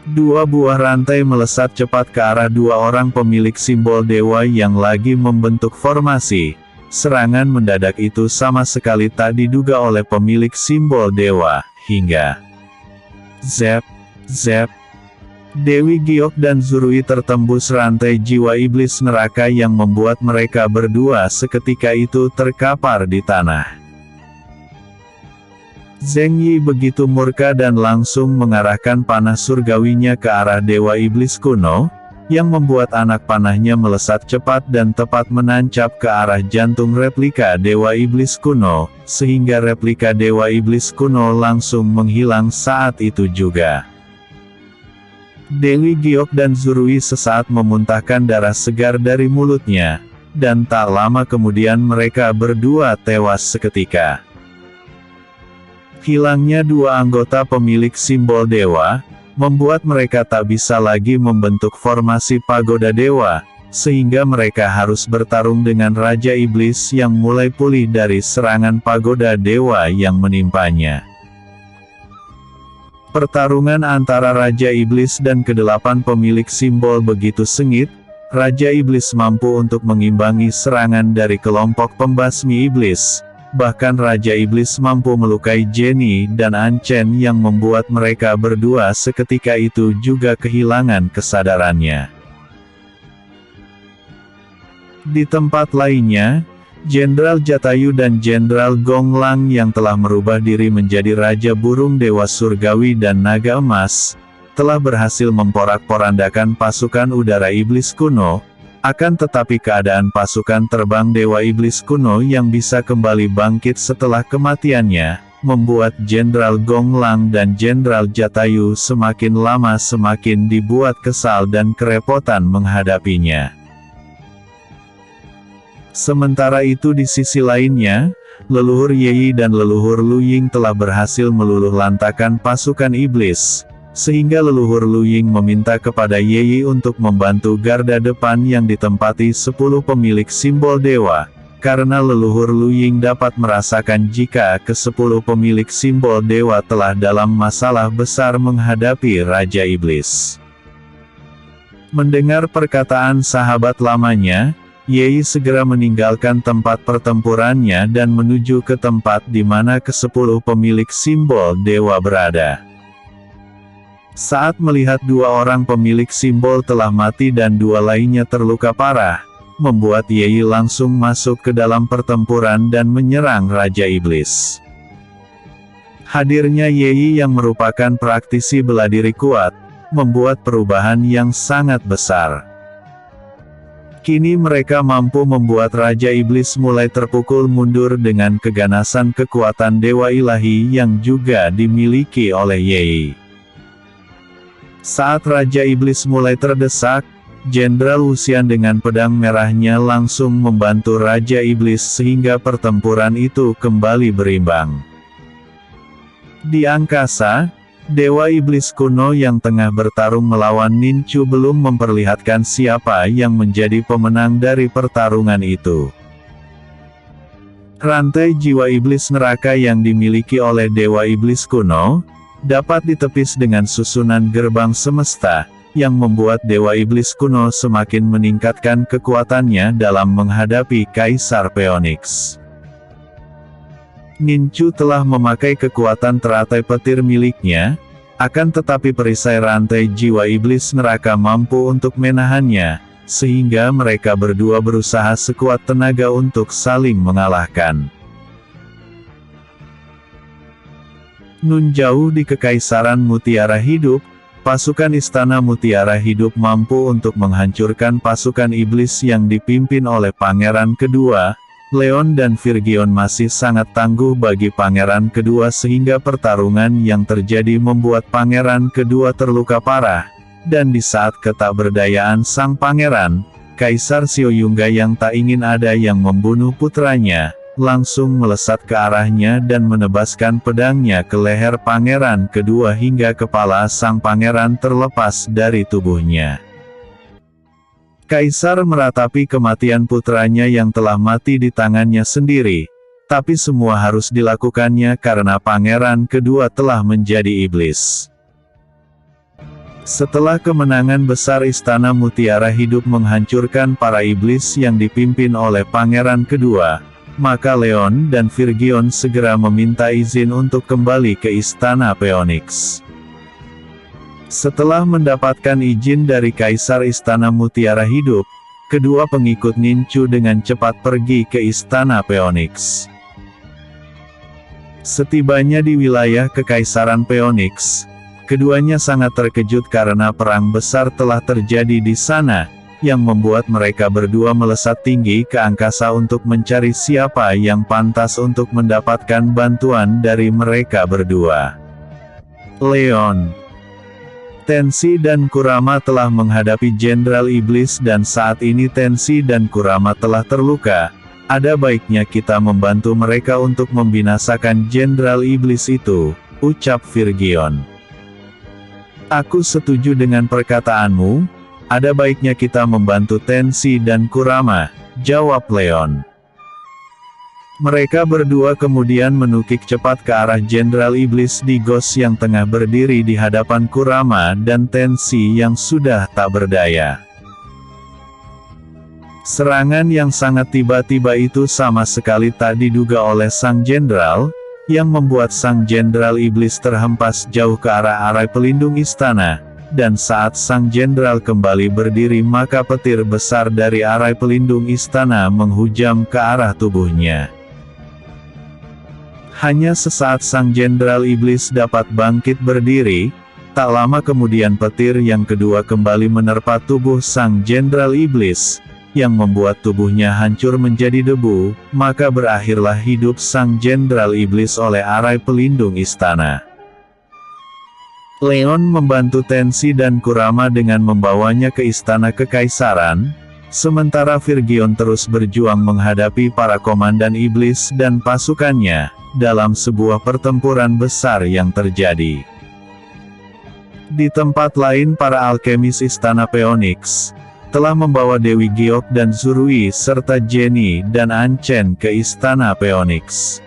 Dua buah rantai melesat cepat ke arah dua orang pemilik simbol dewa yang lagi membentuk formasi. Serangan mendadak itu sama sekali tak diduga oleh pemilik simbol dewa, hingga zap, zap. Dewi Giok dan Zurui tertembus rantai jiwa iblis neraka yang membuat mereka berdua seketika itu terkapar di tanah. Zheng Yi begitu murka dan langsung mengarahkan panah surgawinya ke arah Dewa Iblis kuno, yang membuat anak panahnya melesat cepat dan tepat menancap ke arah jantung replika Dewa Iblis kuno, sehingga replika Dewa Iblis kuno langsung menghilang saat itu juga. Dewi Giok dan Zurui sesaat memuntahkan darah segar dari mulutnya, dan tak lama kemudian mereka berdua tewas seketika. Hilangnya dua anggota pemilik simbol dewa, membuat mereka tak bisa lagi membentuk formasi pagoda dewa, sehingga mereka harus bertarung dengan Raja Iblis yang mulai pulih dari serangan pagoda dewa yang menimpanya. Pertarungan antara Raja Iblis dan kedelapan pemilik simbol begitu sengit, Raja Iblis mampu untuk mengimbangi serangan dari kelompok pembasmi iblis. Bahkan Raja Iblis mampu melukai Jenny dan Anchen yang membuat mereka berdua seketika itu juga kehilangan kesadarannya. Di tempat lainnya, Jenderal Jatayu dan Jenderal Gonglang yang telah merubah diri menjadi Raja Burung Dewa Surgawi dan Naga Emas, telah berhasil memporak-porandakan pasukan udara iblis kuno. Akan tetapi keadaan pasukan terbang Dewa Iblis kuno yang bisa kembali bangkit setelah kematiannya, membuat Jenderal Gonglang dan Jenderal Jatayu semakin lama semakin dibuat kesal dan kerepotan menghadapinya. Sementara itu di sisi lainnya, leluhur Yeyi dan leluhur Lu Ying telah berhasil meluluh lantakan pasukan iblis, sehingga leluhur Lu Ying meminta kepada Yeyi untuk membantu garda depan yang ditempati 10 pemilik simbol dewa, karena leluhur Lu Ying dapat merasakan jika ke-10 pemilik simbol dewa telah dalam masalah besar menghadapi Raja Iblis. Mendengar perkataan sahabat lamanya, Yeyi segera meninggalkan tempat pertempurannya dan menuju ke tempat di mana ke-10 pemilik simbol dewa berada. Saat melihat 2 orang pemilik simbol telah mati dan 2 lainnya terluka parah, membuat Yeyi langsung masuk ke dalam pertempuran dan menyerang Raja Iblis. Hadirnya Yeyi yang merupakan praktisi bela diri kuat, membuat perubahan yang sangat besar. Kini mereka mampu membuat Raja Iblis mulai terpukul mundur dengan keganasan kekuatan Dewa Ilahi yang juga dimiliki oleh Yeyi. Saat Raja Iblis mulai terdesak, Jenderal Wuxian dengan pedang merahnya langsung membantu Raja Iblis sehingga pertempuran itu kembali berimbang. Di angkasa, Dewa Iblis kuno yang tengah bertarung melawan Ninchu belum memperlihatkan siapa yang menjadi pemenang dari pertarungan itu. Rantai jiwa iblis neraka yang dimiliki oleh Dewa Iblis kuno, dapat ditepis dengan susunan gerbang semesta, yang membuat Dewa Iblis kuno semakin meningkatkan kekuatannya dalam menghadapi Kaisar Phoenix. Ninchu telah memakai kekuatan teratai petir miliknya, akan tetapi perisai rantai jiwa iblis neraka mampu untuk menahannya, sehingga mereka berdua berusaha sekuat tenaga untuk saling mengalahkan. Nun jauh di Kekaisaran Mutiara Hidup, pasukan Istana Mutiara Hidup mampu untuk menghancurkan pasukan iblis yang dipimpin oleh Pangeran Kedua. Leon dan Virgion masih sangat tangguh bagi Pangeran Kedua sehingga pertarungan yang terjadi membuat Pangeran Kedua terluka parah, dan di saat ketakberdayaan sang pangeran, Kaisar Xiaoyunga yang tak ingin ada yang membunuh putranya, langsung melesat ke arahnya dan menebaskan pedangnya ke leher Pangeran Kedua hingga kepala sang pangeran terlepas dari tubuhnya. Kaisar meratapi kematian putranya yang telah mati di tangannya sendiri, tapi semua harus dilakukannya karena Pangeran Kedua telah menjadi iblis. Setelah kemenangan besar Istana Mutiara Hidup menghancurkan para iblis yang dipimpin oleh Pangeran Kedua, maka Leon dan Virgion segera meminta izin untuk kembali ke Istana Phoenix. Setelah mendapatkan izin dari Kaisar Istana Mutiara Hidup, kedua pengikut Ninchu dengan cepat pergi ke Istana Phoenix. Setibanya di wilayah Kekaisaran Phoenix, keduanya sangat terkejut karena perang besar telah terjadi di sana, yang membuat mereka berdua melesat tinggi ke angkasa untuk mencari siapa yang pantas untuk mendapatkan bantuan dari mereka berdua. Leon, Tensi dan Kurama telah menghadapi Jenderal Iblis dan saat ini Tensi dan Kurama telah terluka. Ada baiknya kita membantu mereka untuk membinasakan Jenderal Iblis itu, ucap Virgion. Aku setuju dengan perkataanmu, ada baiknya kita membantu Tensi dan Kurama, jawab Leon. Mereka berdua kemudian menukik cepat ke arah Jenderal Iblis di Ghost yang tengah berdiri di hadapan Kurama dan Tensi yang sudah tak berdaya. Serangan yang sangat tiba-tiba itu sama sekali tak diduga oleh sang jenderal, yang membuat sang Jenderal Iblis terhempas jauh ke arah arai pelindung istana, dan saat sang jenderal kembali berdiri maka petir besar dari arai pelindung istana menghujam ke arah tubuhnya. Hanya sesaat sang jenderal iblis dapat bangkit berdiri, tak lama kemudian petir yang kedua kembali menerpa tubuh sang jenderal iblis, yang membuat tubuhnya hancur menjadi debu, maka berakhirlah hidup sang jenderal iblis oleh arai pelindung istana. Leon membantu Tensi dan Kurama dengan membawanya ke istana kekaisaran, sementara Virgion terus berjuang menghadapi para komandan iblis dan pasukannya, dalam sebuah pertempuran besar yang terjadi. Di tempat lain para alkemis istana Phoenix telah membawa Dewi Giok dan Zurui serta Jenny dan Anchen ke istana Phoenix.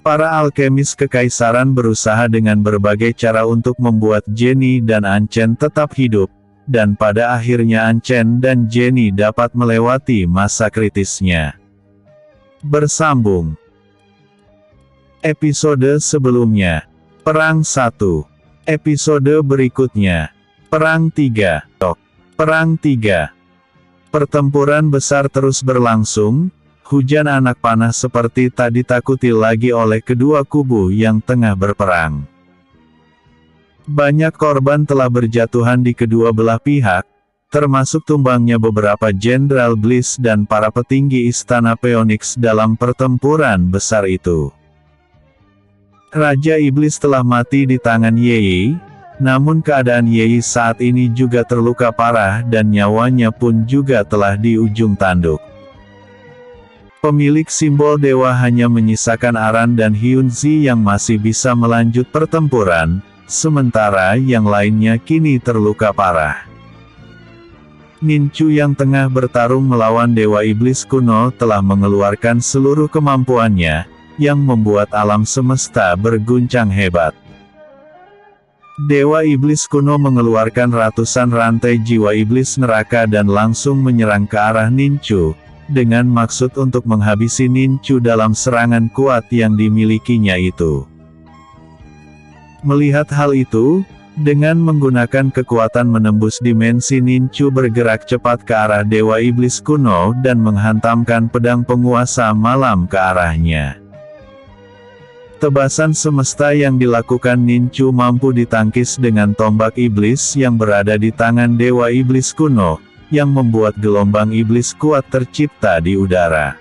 Para alkemis kekaisaran berusaha dengan berbagai cara untuk membuat Jenny dan Anchen tetap hidup, dan pada akhirnya Anchen dan Jenny dapat melewati masa kritisnya. Bersambung. Episode sebelumnya. Perang 1. Episode berikutnya. Perang 3. Perang 3. Pertempuran besar terus berlangsung. Hujan anak panah seperti tak ditakuti lagi oleh kedua kubu yang tengah berperang. Banyak korban telah berjatuhan di kedua belah pihak, termasuk tumbangnya beberapa jenderal Bliss dan para petinggi istana Phoenix dalam pertempuran besar itu. Raja Iblis telah mati di tangan Yi, namun keadaan Yi saat ini juga terluka parah dan nyawanya pun juga telah di ujung tanduk. Pemilik simbol dewa hanya menyisakan Aran dan Hyunzi yang masih bisa melanjut pertempuran, sementara yang lainnya kini terluka parah. Ninchu yang tengah bertarung melawan Dewa Iblis kuno telah mengeluarkan seluruh kemampuannya, yang membuat alam semesta berguncang hebat. Dewa Iblis kuno mengeluarkan ratusan rantai jiwa iblis neraka dan langsung menyerang ke arah Ninchu, dengan maksud untuk menghabisi Ninchu dalam serangan kuat yang dimilikinya itu. Melihat hal itu, dengan menggunakan kekuatan menembus dimensi Ninchu bergerak cepat ke arah Dewa Iblis kuno dan menghantamkan pedang penguasa malam ke arahnya. Tebasan semesta yang dilakukan Ninchu mampu ditangkis dengan tombak iblis yang berada di tangan Dewa Iblis kuno, yang membuat gelombang iblis kuat tercipta di udara.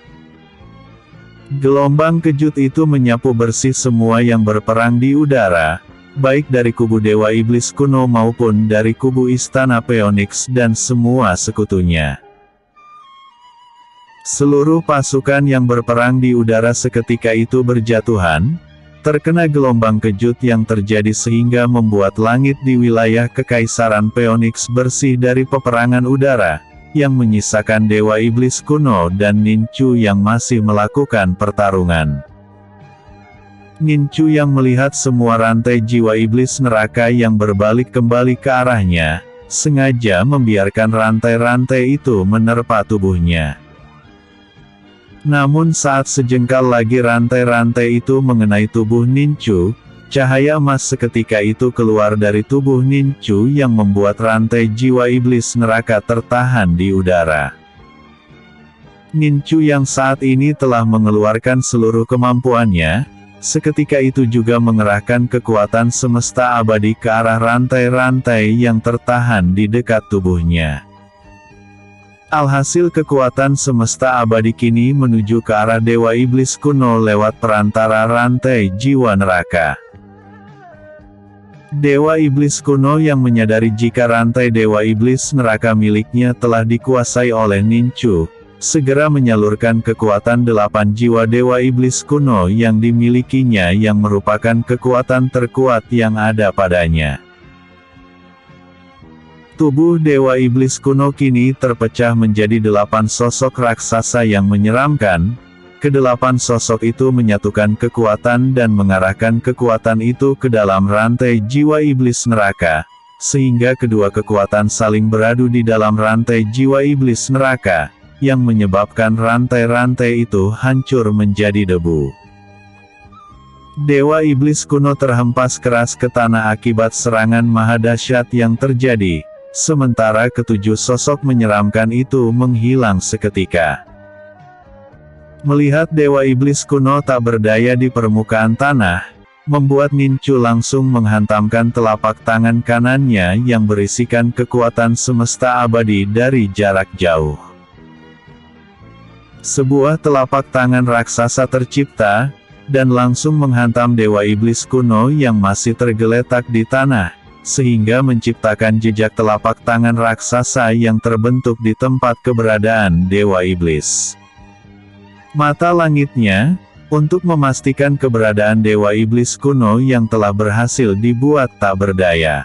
Gelombang kejut itu menyapu bersih semua yang berperang di udara, baik dari kubu Dewa Iblis kuno maupun dari kubu Istana Phoenix dan semua sekutunya. Seluruh pasukan yang berperang di udara seketika itu berjatuhan, terkena gelombang kejut yang terjadi sehingga membuat langit di wilayah Kekaisaran Phoenix bersih dari peperangan udara, yang menyisakan Dewa Iblis kuno dan Ninchu yang masih melakukan pertarungan. Ninchu yang melihat semua rantai jiwa iblis neraka yang berbalik kembali ke arahnya, sengaja membiarkan rantai-rantai itu menerpa tubuhnya. Namun saat sejengkal lagi rantai-rantai itu mengenai tubuh Ninchu, cahaya emas seketika itu keluar dari tubuh Ninchu yang membuat rantai jiwa iblis neraka tertahan di udara. Ninchu yang saat ini telah mengeluarkan seluruh kemampuannya, seketika itu juga mengerahkan kekuatan semesta abadi ke arah rantai-rantai yang tertahan di dekat tubuhnya. Alhasil kekuatan semesta abadi kini menuju ke arah Dewa Iblis kuno lewat perantara rantai jiwa neraka. Dewa Iblis kuno yang menyadari jika rantai Dewa Iblis neraka miliknya telah dikuasai oleh Ninchu, segera menyalurkan kekuatan 8 jiwa Dewa Iblis kuno yang dimilikinya yang merupakan kekuatan terkuat yang ada padanya. Tubuh Dewa Iblis kuno kini terpecah menjadi 8 sosok raksasa yang menyeramkan. Kedelapan sosok itu menyatukan kekuatan dan mengarahkan kekuatan itu ke dalam rantai jiwa iblis neraka, sehingga kedua kekuatan saling beradu di dalam rantai jiwa iblis neraka, yang menyebabkan rantai-rantai itu hancur menjadi debu. Dewa Iblis kuno terhempas keras ke tanah akibat serangan mahadahsyat yang terjadi, sementara ketujuh sosok menyeramkan itu menghilang seketika. Melihat Dewa Iblis kuno tak berdaya di permukaan tanah, membuat Nincu langsung menghantamkan telapak tangan kanannya yang berisikan kekuatan semesta abadi dari jarak jauh. Sebuah telapak tangan raksasa tercipta, dan langsung menghantam Dewa Iblis kuno yang masih tergeletak di tanah, sehingga menciptakan jejak telapak tangan raksasa yang terbentuk di tempat keberadaan Dewa Iblis. Mata langitnya, untuk memastikan keberadaan Dewa Iblis kuno yang telah berhasil dibuat tak berdaya.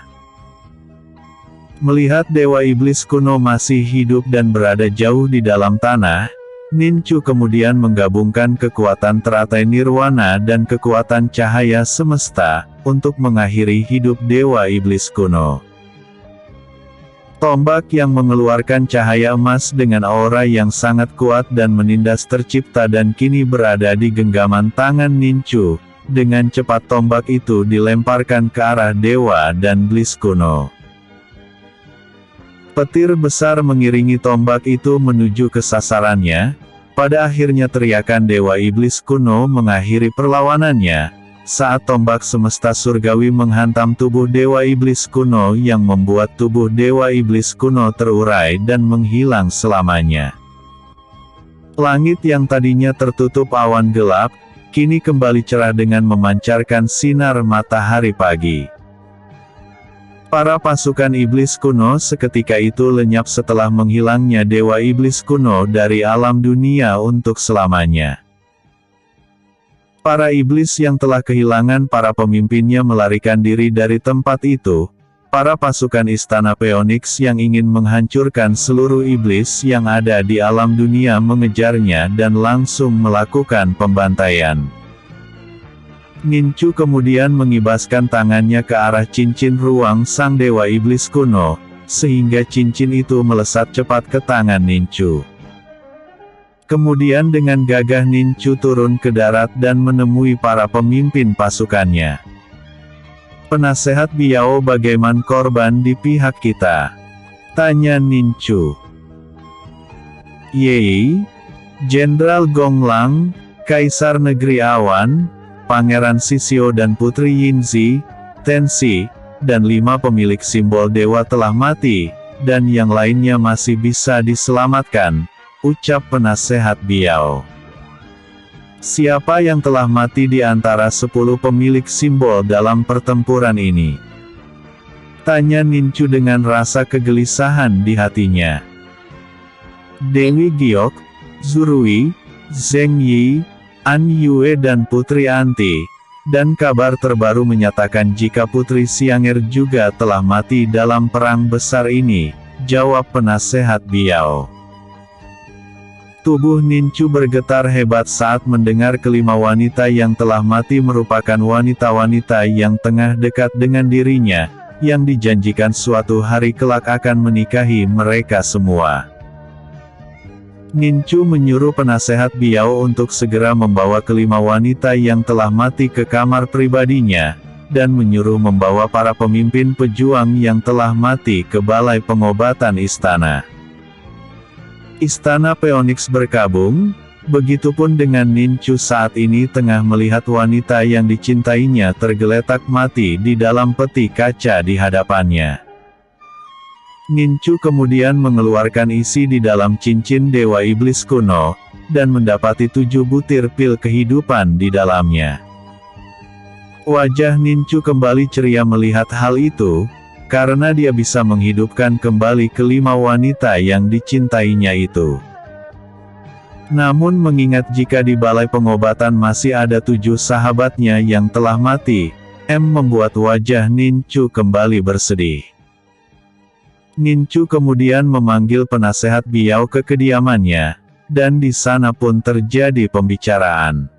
Melihat Dewa Iblis kuno masih hidup dan berada jauh di dalam tanah, Nincu kemudian menggabungkan kekuatan teratai nirwana dan kekuatan cahaya semesta, untuk mengakhiri hidup Dewa Iblis kuno. Tombak yang mengeluarkan cahaya emas dengan aura yang sangat kuat dan menindas tercipta dan kini berada di genggaman tangan Nincu. Dengan cepat tombak itu dilemparkan ke arah Dewa dan Iblis kuno. Petir besar mengiringi tombak itu menuju ke sasarannya. Pada akhirnya teriakan Dewa Iblis kuno mengakhiri perlawanannya, saat tombak semesta surgawi menghantam tubuh Dewa Iblis kuno yang membuat tubuh Dewa Iblis kuno terurai dan menghilang selamanya. Langit yang tadinya tertutup awan gelap, kini kembali cerah dengan memancarkan sinar matahari pagi. Para pasukan iblis kuno seketika itu lenyap setelah menghilangnya Dewa Iblis kuno dari alam dunia untuk selamanya. Para iblis yang telah kehilangan para pemimpinnya melarikan diri dari tempat itu. Para pasukan istana Phoenix yang ingin menghancurkan seluruh iblis yang ada di alam dunia mengejarnya dan langsung melakukan pembantaian. Nincu kemudian mengibaskan tangannya ke arah cincin ruang sang Dewa Iblis kuno, sehingga cincin itu melesat cepat ke tangan Nincu. Kemudian dengan gagah Nincu turun ke darat dan menemui para pemimpin pasukannya. "Penasehat Biao, bagaimana korban di pihak kita?" tanya Nincu. "Yei, Jenderal Gonglang, Kaisar Negeri Awan, Pangeran Sisio dan Putri Yinzi, Tensi, dan 5 pemilik simbol dewa telah mati, dan yang lainnya masih bisa diselamatkan," ucap penasehat Biao. "Siapa yang telah mati di antara 10 pemilik simbol dalam pertempuran ini?" tanya Nincu dengan rasa kegelisahan di hatinya. "Dewi Giok, Zurui, Zheng Yi, An Yue dan Putri Anti, dan kabar terbaru menyatakan jika Putri Xiang'er juga telah mati dalam perang besar ini," jawab penasehat Biao. Tubuh Nincu bergetar hebat saat mendengar kelima wanita yang telah mati merupakan wanita-wanita yang tengah dekat dengan dirinya, yang dijanjikan suatu hari kelak akan menikahi mereka semua. Nincu menyuruh penasehat Biao untuk segera membawa kelima wanita yang telah mati ke kamar pribadinya, dan menyuruh membawa para pemimpin pejuang yang telah mati ke balai pengobatan istana. Istana Phoenix berkabung, begitupun dengan Nincu saat ini tengah melihat wanita yang dicintainya tergeletak mati di dalam peti kaca di hadapannya. Nincu kemudian mengeluarkan isi di dalam cincin Dewa Iblis kuno, dan mendapati 7 butir pil kehidupan di dalamnya. Wajah Nincu kembali ceria melihat hal itu, karena dia bisa menghidupkan kembali kelima wanita yang dicintainya itu. Namun mengingat jika di balai pengobatan masih ada 7 sahabatnya yang telah mati, membuat wajah Nincu kembali bersedih. Nincu kemudian memanggil penasehat Biao ke kediamannya, dan di sana pun terjadi pembicaraan.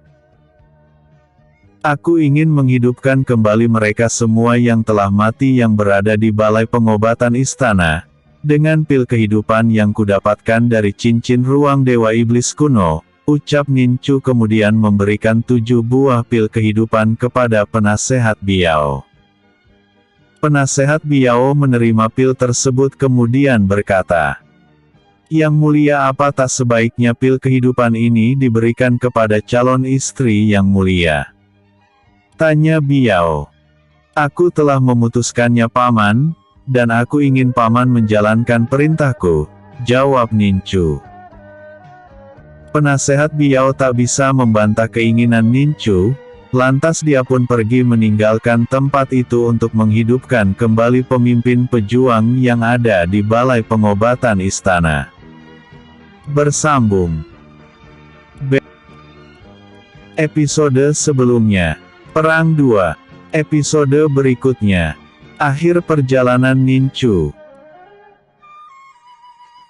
"Aku ingin menghidupkan kembali mereka semua yang telah mati yang berada di balai pengobatan istana, dengan pil kehidupan yang kudapatkan dari cincin ruang Dewa Iblis kuno, ucap Nincu kemudian memberikan 7 buah pil kehidupan kepada penasehat Biao. Penasehat Biao menerima pil tersebut kemudian berkata, "Yang mulia, apa tak sebaiknya pil kehidupan ini diberikan kepada calon istri yang mulia?" tanya Biao. "Aku telah memutuskannya paman, dan aku ingin paman menjalankan perintahku," jawab Nincu. Penasehat Biao tak bisa membantah keinginan Nincu, lantas dia pun pergi meninggalkan tempat itu untuk menghidupkan kembali pemimpin pejuang yang ada di balai pengobatan istana. Bersambung. Episode sebelumnya. Perang 2. Episode berikutnya. Akhir perjalanan Nincu.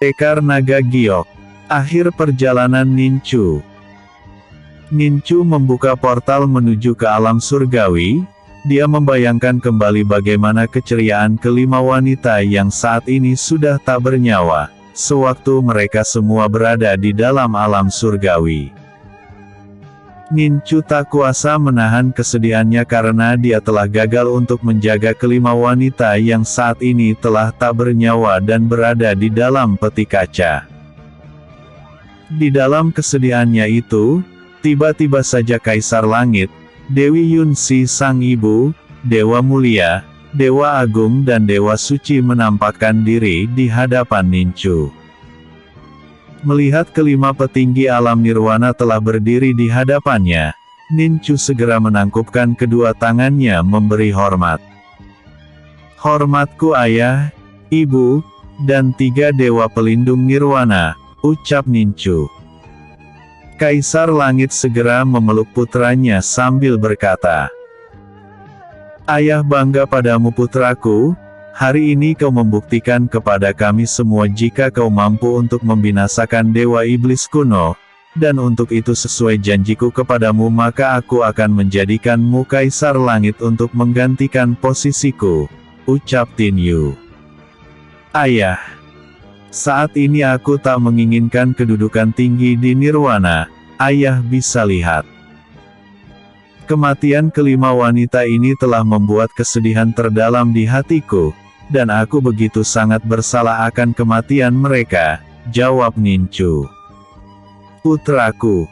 Ekar Naga Giok. Akhir perjalanan Nincu. Nincu membuka portal menuju ke alam surgawi. Dia membayangkan kembali bagaimana keceriaan kelima wanita yang saat ini sudah tak bernyawa, sewaktu mereka semua berada di dalam alam surgawi. Nincu tak kuasa menahan kesedihannya karena dia telah gagal untuk menjaga kelima wanita yang saat ini telah tak bernyawa dan berada di dalam peti kaca. Di dalam kesedihannya itu, tiba-tiba saja Kaisar Langit, Dewi Yunsi sang ibu, Dewa Mulia, Dewa Agung dan Dewa Suci menampakkan diri di hadapan Nincu. Melihat kelima petinggi alam nirwana telah berdiri di hadapannya, Nincu segera menangkupkan kedua tangannya memberi hormat. "Hormatku ayah, ibu, dan 3 dewa pelindung nirwana," ucap Nincu. Kaisar Langit segera memeluk putranya sambil berkata, "Ayah bangga padamu putraku, hari ini kau membuktikan kepada kami semua jika kau mampu untuk membinasakan Dewa Iblis kuno, dan untuk itu sesuai janjiku kepadamu maka aku akan menjadikanmu Kaisar Langit untuk menggantikan posisiku," ucap Tin Yu. "Ayah, saat ini aku tak menginginkan kedudukan tinggi di nirwana, ayah bisa lihat. Kematian kelima wanita ini telah membuat kesedihan terdalam di hatiku, dan aku begitu sangat bersalah akan kematian mereka," jawab Nincu. "Putraku,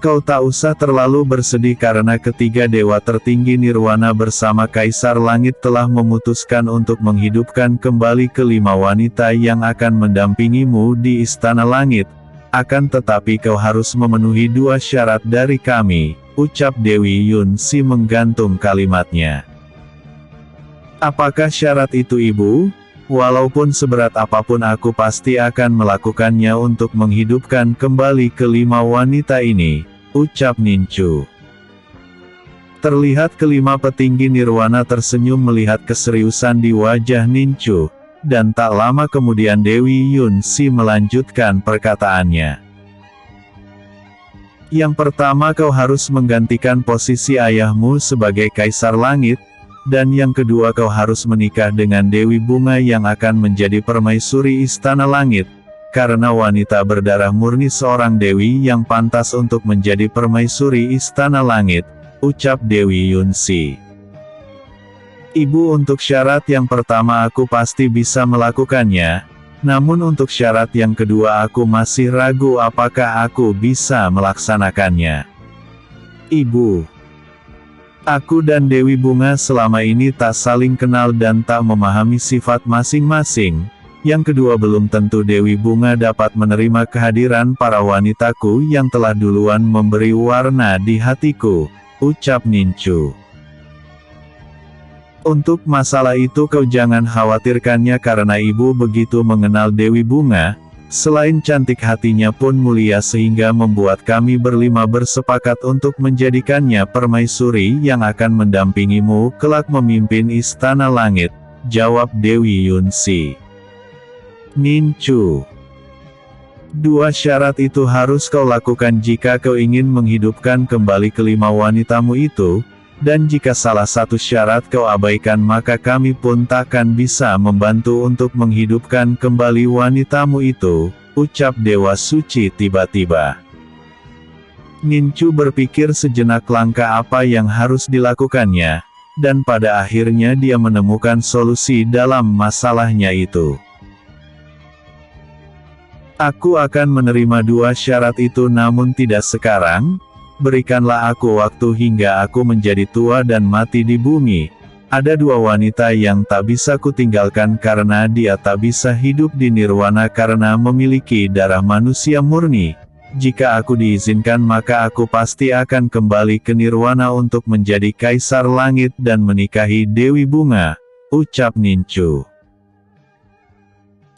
kau tak usah terlalu bersedih karena ketiga dewa tertinggi nirwana bersama Kaisar Langit telah memutuskan untuk menghidupkan kembali kelima wanita yang akan mendampingimu di Istana Langit. Akan tetapi kau harus memenuhi 2 syarat dari kami," ucap Dewi Yunsi menggantung kalimatnya. "Apakah syarat itu ibu? Walaupun seberat apapun aku pasti akan melakukannya untuk menghidupkan kembali kelima wanita ini," ucap Nincu. Terlihat kelima petinggi nirwana tersenyum melihat keseriusan di wajah Nincu, dan tak lama kemudian Dewi Yunsi melanjutkan perkataannya. "Yang pertama kau harus menggantikan posisi ayahmu sebagai Kaisar Langit, dan yang kedua kau harus menikah dengan Dewi Bunga yang akan menjadi permaisuri Istana Langit, karena wanita berdarah murni seorang dewi yang pantas untuk menjadi permaisuri Istana Langit," ucap Dewi Yunsi. "Ibu, untuk syarat yang pertama aku pasti bisa melakukannya, namun untuk syarat yang kedua aku masih ragu apakah aku bisa melaksanakannya. Ibu, aku dan Dewi Bunga selama ini tak saling kenal dan tak memahami sifat masing-masing. Yang kedua belum tentu Dewi Bunga dapat menerima kehadiran para wanitaku yang telah duluan memberi warna di hatiku," ucap Nincu. "Untuk masalah itu kau jangan khawatirkannya karena ibu begitu mengenal Dewi Bunga, selain cantik hatinya pun mulia sehingga membuat kami berlima bersepakat untuk menjadikannya permaisuri yang akan mendampingimu kelak memimpin Istana Langit," jawab Dewi Yunsi. "Nincu, 2 syarat itu harus kau lakukan jika kau ingin menghidupkan kembali kelima wanitamu itu, dan jika salah satu syarat kau abaikan maka kami pun takkan bisa membantu untuk menghidupkan kembali wanitamu itu," ucap Dewa Suci tiba-tiba. Nincu berpikir sejenak langkah apa yang harus dilakukannya, dan pada akhirnya dia menemukan solusi dalam masalahnya itu. Aku akan menerima dua syarat itu namun tidak sekarang. Berikanlah aku waktu hingga aku menjadi tua dan mati di bumi. Ada dua wanita yang tak bisa kutinggalkan karena dia tak bisa hidup di nirwana karena memiliki darah manusia murni. Jika aku diizinkan maka aku pasti akan kembali ke nirwana untuk menjadi kaisar langit dan menikahi Dewi Bunga, ucap Nincu.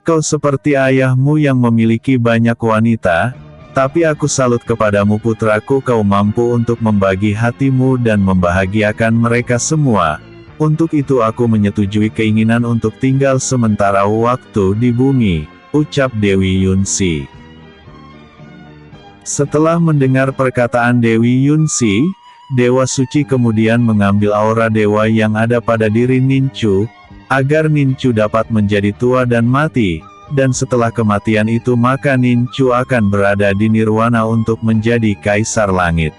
Kau seperti ayahmu yang memiliki banyak wanita, tapi aku salut kepadamu putraku, kau mampu untuk membagi hatimu dan membahagiakan mereka semua. Untuk itu aku menyetujui keinginan untuk tinggal sementara waktu di bumi, ucap Dewi Yunsi. Setelah mendengar perkataan Dewi Yunsi, Dewa Suci kemudian mengambil aura dewa yang ada pada diri Nincu, agar Nincu dapat menjadi tua dan mati, dan setelah kematian itu maka Nincu akan berada di nirwana untuk menjadi kaisar langit.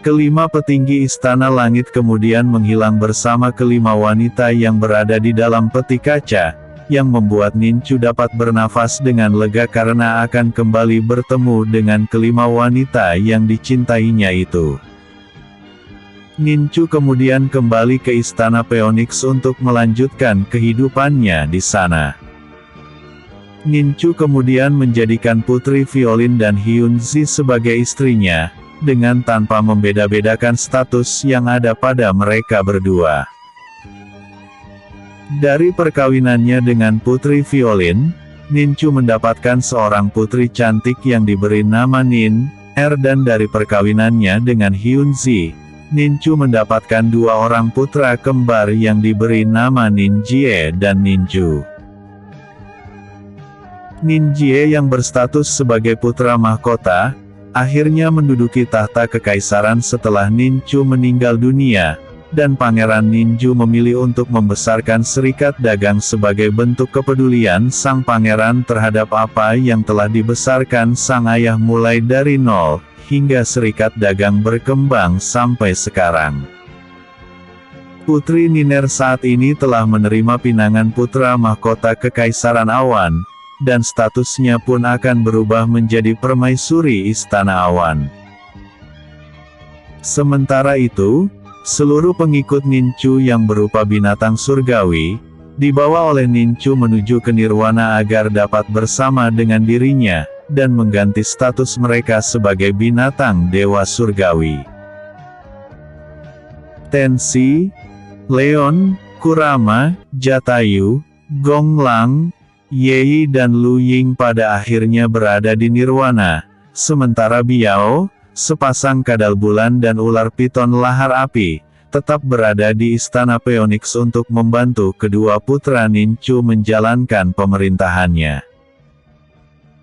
Kelima petinggi istana langit kemudian menghilang bersama kelima wanita yang berada di dalam peti kaca, yang membuat Nincu dapat bernafas dengan lega karena akan kembali bertemu dengan kelima wanita yang dicintainya itu. Nincu kemudian kembali ke istana Phoenix untuk melanjutkan kehidupannya di sana. Nincu kemudian menjadikan Putri Violin dan Hyunzi sebagai istrinya, dengan tanpa membeda-bedakan status yang ada pada mereka berdua. Dari perkawinannya dengan Putri Violin, Nincu mendapatkan seorang putri cantik yang diberi nama Nin Er, dan dari perkawinannya dengan Hyunzi, Nincu mendapatkan dua orang putra kembar yang diberi nama Ninjie dan Ninju. Ninjie yang berstatus sebagai putra mahkota, akhirnya menduduki tahta kekaisaran setelah Nincu meninggal dunia, dan Pangeran Ninju memilih untuk membesarkan serikat dagang sebagai bentuk kepedulian sang pangeran terhadap apa yang telah dibesarkan sang ayah mulai dari nol, hingga serikat dagang berkembang sampai sekarang. Putri Niner saat ini telah menerima pinangan putra mahkota Kekaisaran Awan, dan statusnya pun akan berubah menjadi permaisuri Istana Awan. Sementara itu, seluruh pengikut Nincu yang berupa binatang surgawi, dibawa oleh Nincu menuju ke nirwana agar dapat bersama dengan dirinya, dan mengganti status mereka sebagai binatang dewa surgawi. Tensi, Leon, Kurama, Jatayu, Gonglang, Yei dan Lu Ying pada akhirnya berada di nirwana, sementara Biao, sepasang kadal bulan dan ular piton lahar api, tetap berada di istana Phoenix untuk membantu kedua putra Nincu menjalankan pemerintahannya.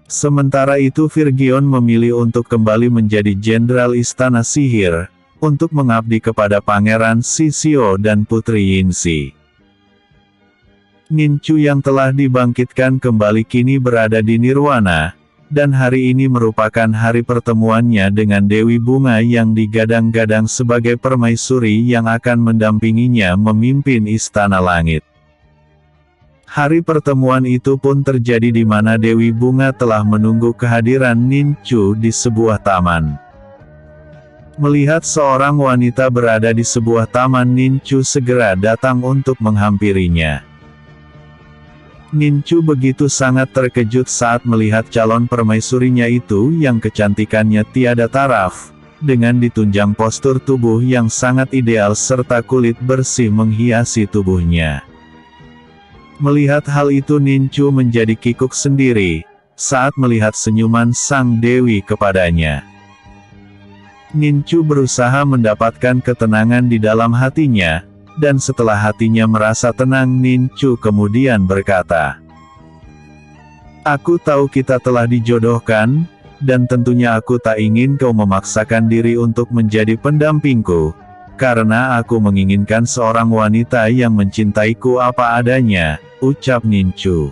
Sementara itu Virgion memilih untuk kembali menjadi jenderal istana sihir, untuk mengabdi kepada Pangeran Sisio dan Putri Yinsi. Nincu yang telah dibangkitkan kembali kini berada di nirwana, dan hari ini merupakan hari pertemuannya dengan Dewi Bunga yang digadang-gadang sebagai permaisuri yang akan mendampinginya memimpin Istana Langit. Hari pertemuan itu pun terjadi di mana Dewi Bunga telah menunggu kehadiran Nincu di sebuah taman. Melihat seorang wanita berada di sebuah taman, Nincu segera datang untuk menghampirinya. Nincu begitu sangat terkejut saat melihat calon permaisurinya itu yang kecantikannya tiada taraf, dengan ditunjang postur tubuh yang sangat ideal serta kulit bersih menghiasi tubuhnya. Melihat hal itu Nincu menjadi kikuk sendiri, saat melihat senyuman sang dewi kepadanya. Nincu berusaha mendapatkan ketenangan di dalam hatinya, dan setelah hatinya merasa tenang Nincu kemudian berkata, "Aku tahu kita telah dijodohkan, dan tentunya aku tak ingin kau memaksakan diri untuk menjadi pendampingku, karena aku menginginkan seorang wanita yang mencintaiku apa adanya," ucap Nincu.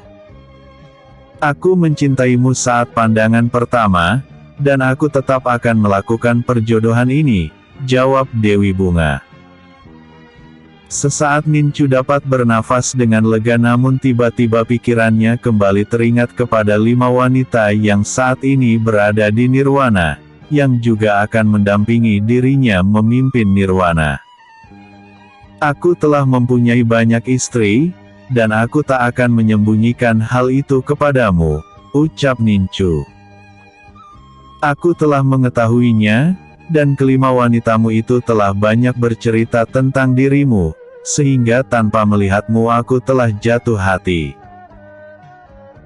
Aku mencintaimu saat pandangan pertama, dan aku tetap akan melakukan perjodohan ini, jawab Dewi Bunga. Sesaat Nincu dapat bernafas dengan lega, namun tiba-tiba pikirannya kembali teringat kepada 5 wanita yang saat ini berada di nirwana, yang juga akan mendampingi dirinya memimpin nirwana. Aku telah mempunyai banyak istri, dan aku tak akan menyembunyikan hal itu kepadamu, ucap Nincu. Aku telah mengetahuinya, dan kelima wanitamu itu telah banyak bercerita tentang dirimu, sehingga tanpa melihatmu aku telah jatuh hati.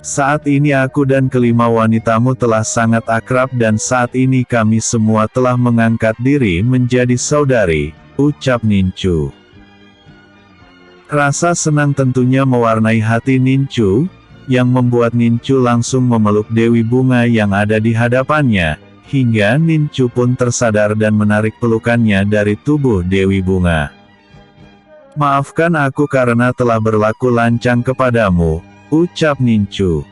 Saat ini aku dan kelima wanitamu telah sangat akrab, dan saat ini kami semua telah mengangkat diri menjadi saudari, ucap Nincu. Rasa senang tentunya mewarnai hati Nincu, yang membuat Nincu langsung memeluk Dewi Bunga yang ada di hadapannya, hingga Nincu pun tersadar dan menarik pelukannya dari tubuh Dewi Bunga. Maafkan aku karena telah berlaku lancang kepadamu, ucap Nincu.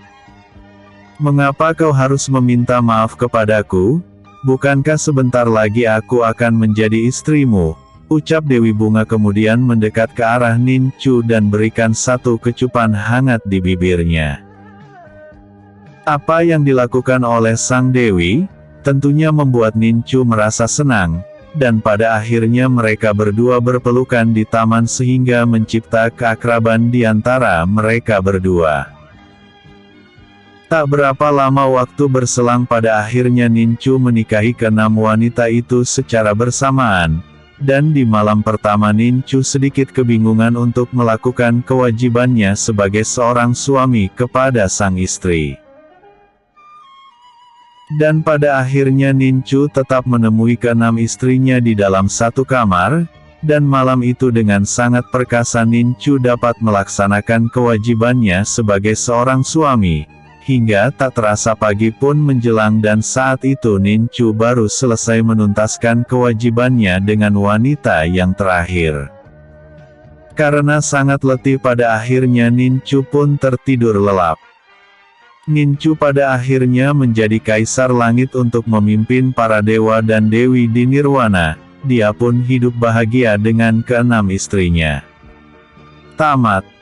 Mengapa kau harus meminta maaf kepadaku? Bukankah sebentar lagi aku akan menjadi istrimu? Ucap Dewi Bunga kemudian mendekat ke arah Nincu dan berikan satu kecupan hangat di bibirnya. Apa yang dilakukan oleh sang Dewi, tentunya membuat Nincu merasa senang, dan pada akhirnya mereka berdua berpelukan di taman sehingga mencipta keakraban di antara mereka berdua. Tak berapa lama waktu berselang, pada akhirnya Nincu menikahi ke-6 wanita itu secara bersamaan. Dan di malam pertama Nincu sedikit kebingungan untuk melakukan kewajibannya sebagai seorang suami kepada sang istri. Dan pada akhirnya Nincu tetap menemui ke-6 istrinya di dalam satu kamar, dan malam itu dengan sangat perkasa Nincu dapat melaksanakan kewajibannya sebagai seorang suami. Hingga tak terasa pagi pun menjelang, dan saat itu Nincu baru selesai menuntaskan kewajibannya dengan wanita yang terakhir. Karena sangat letih, pada akhirnya Nincu pun tertidur lelap. Nincu pada akhirnya menjadi kaisar langit untuk memimpin para dewa dan dewi di nirwana. Dia pun hidup bahagia dengan ke-6 istrinya. Tamat.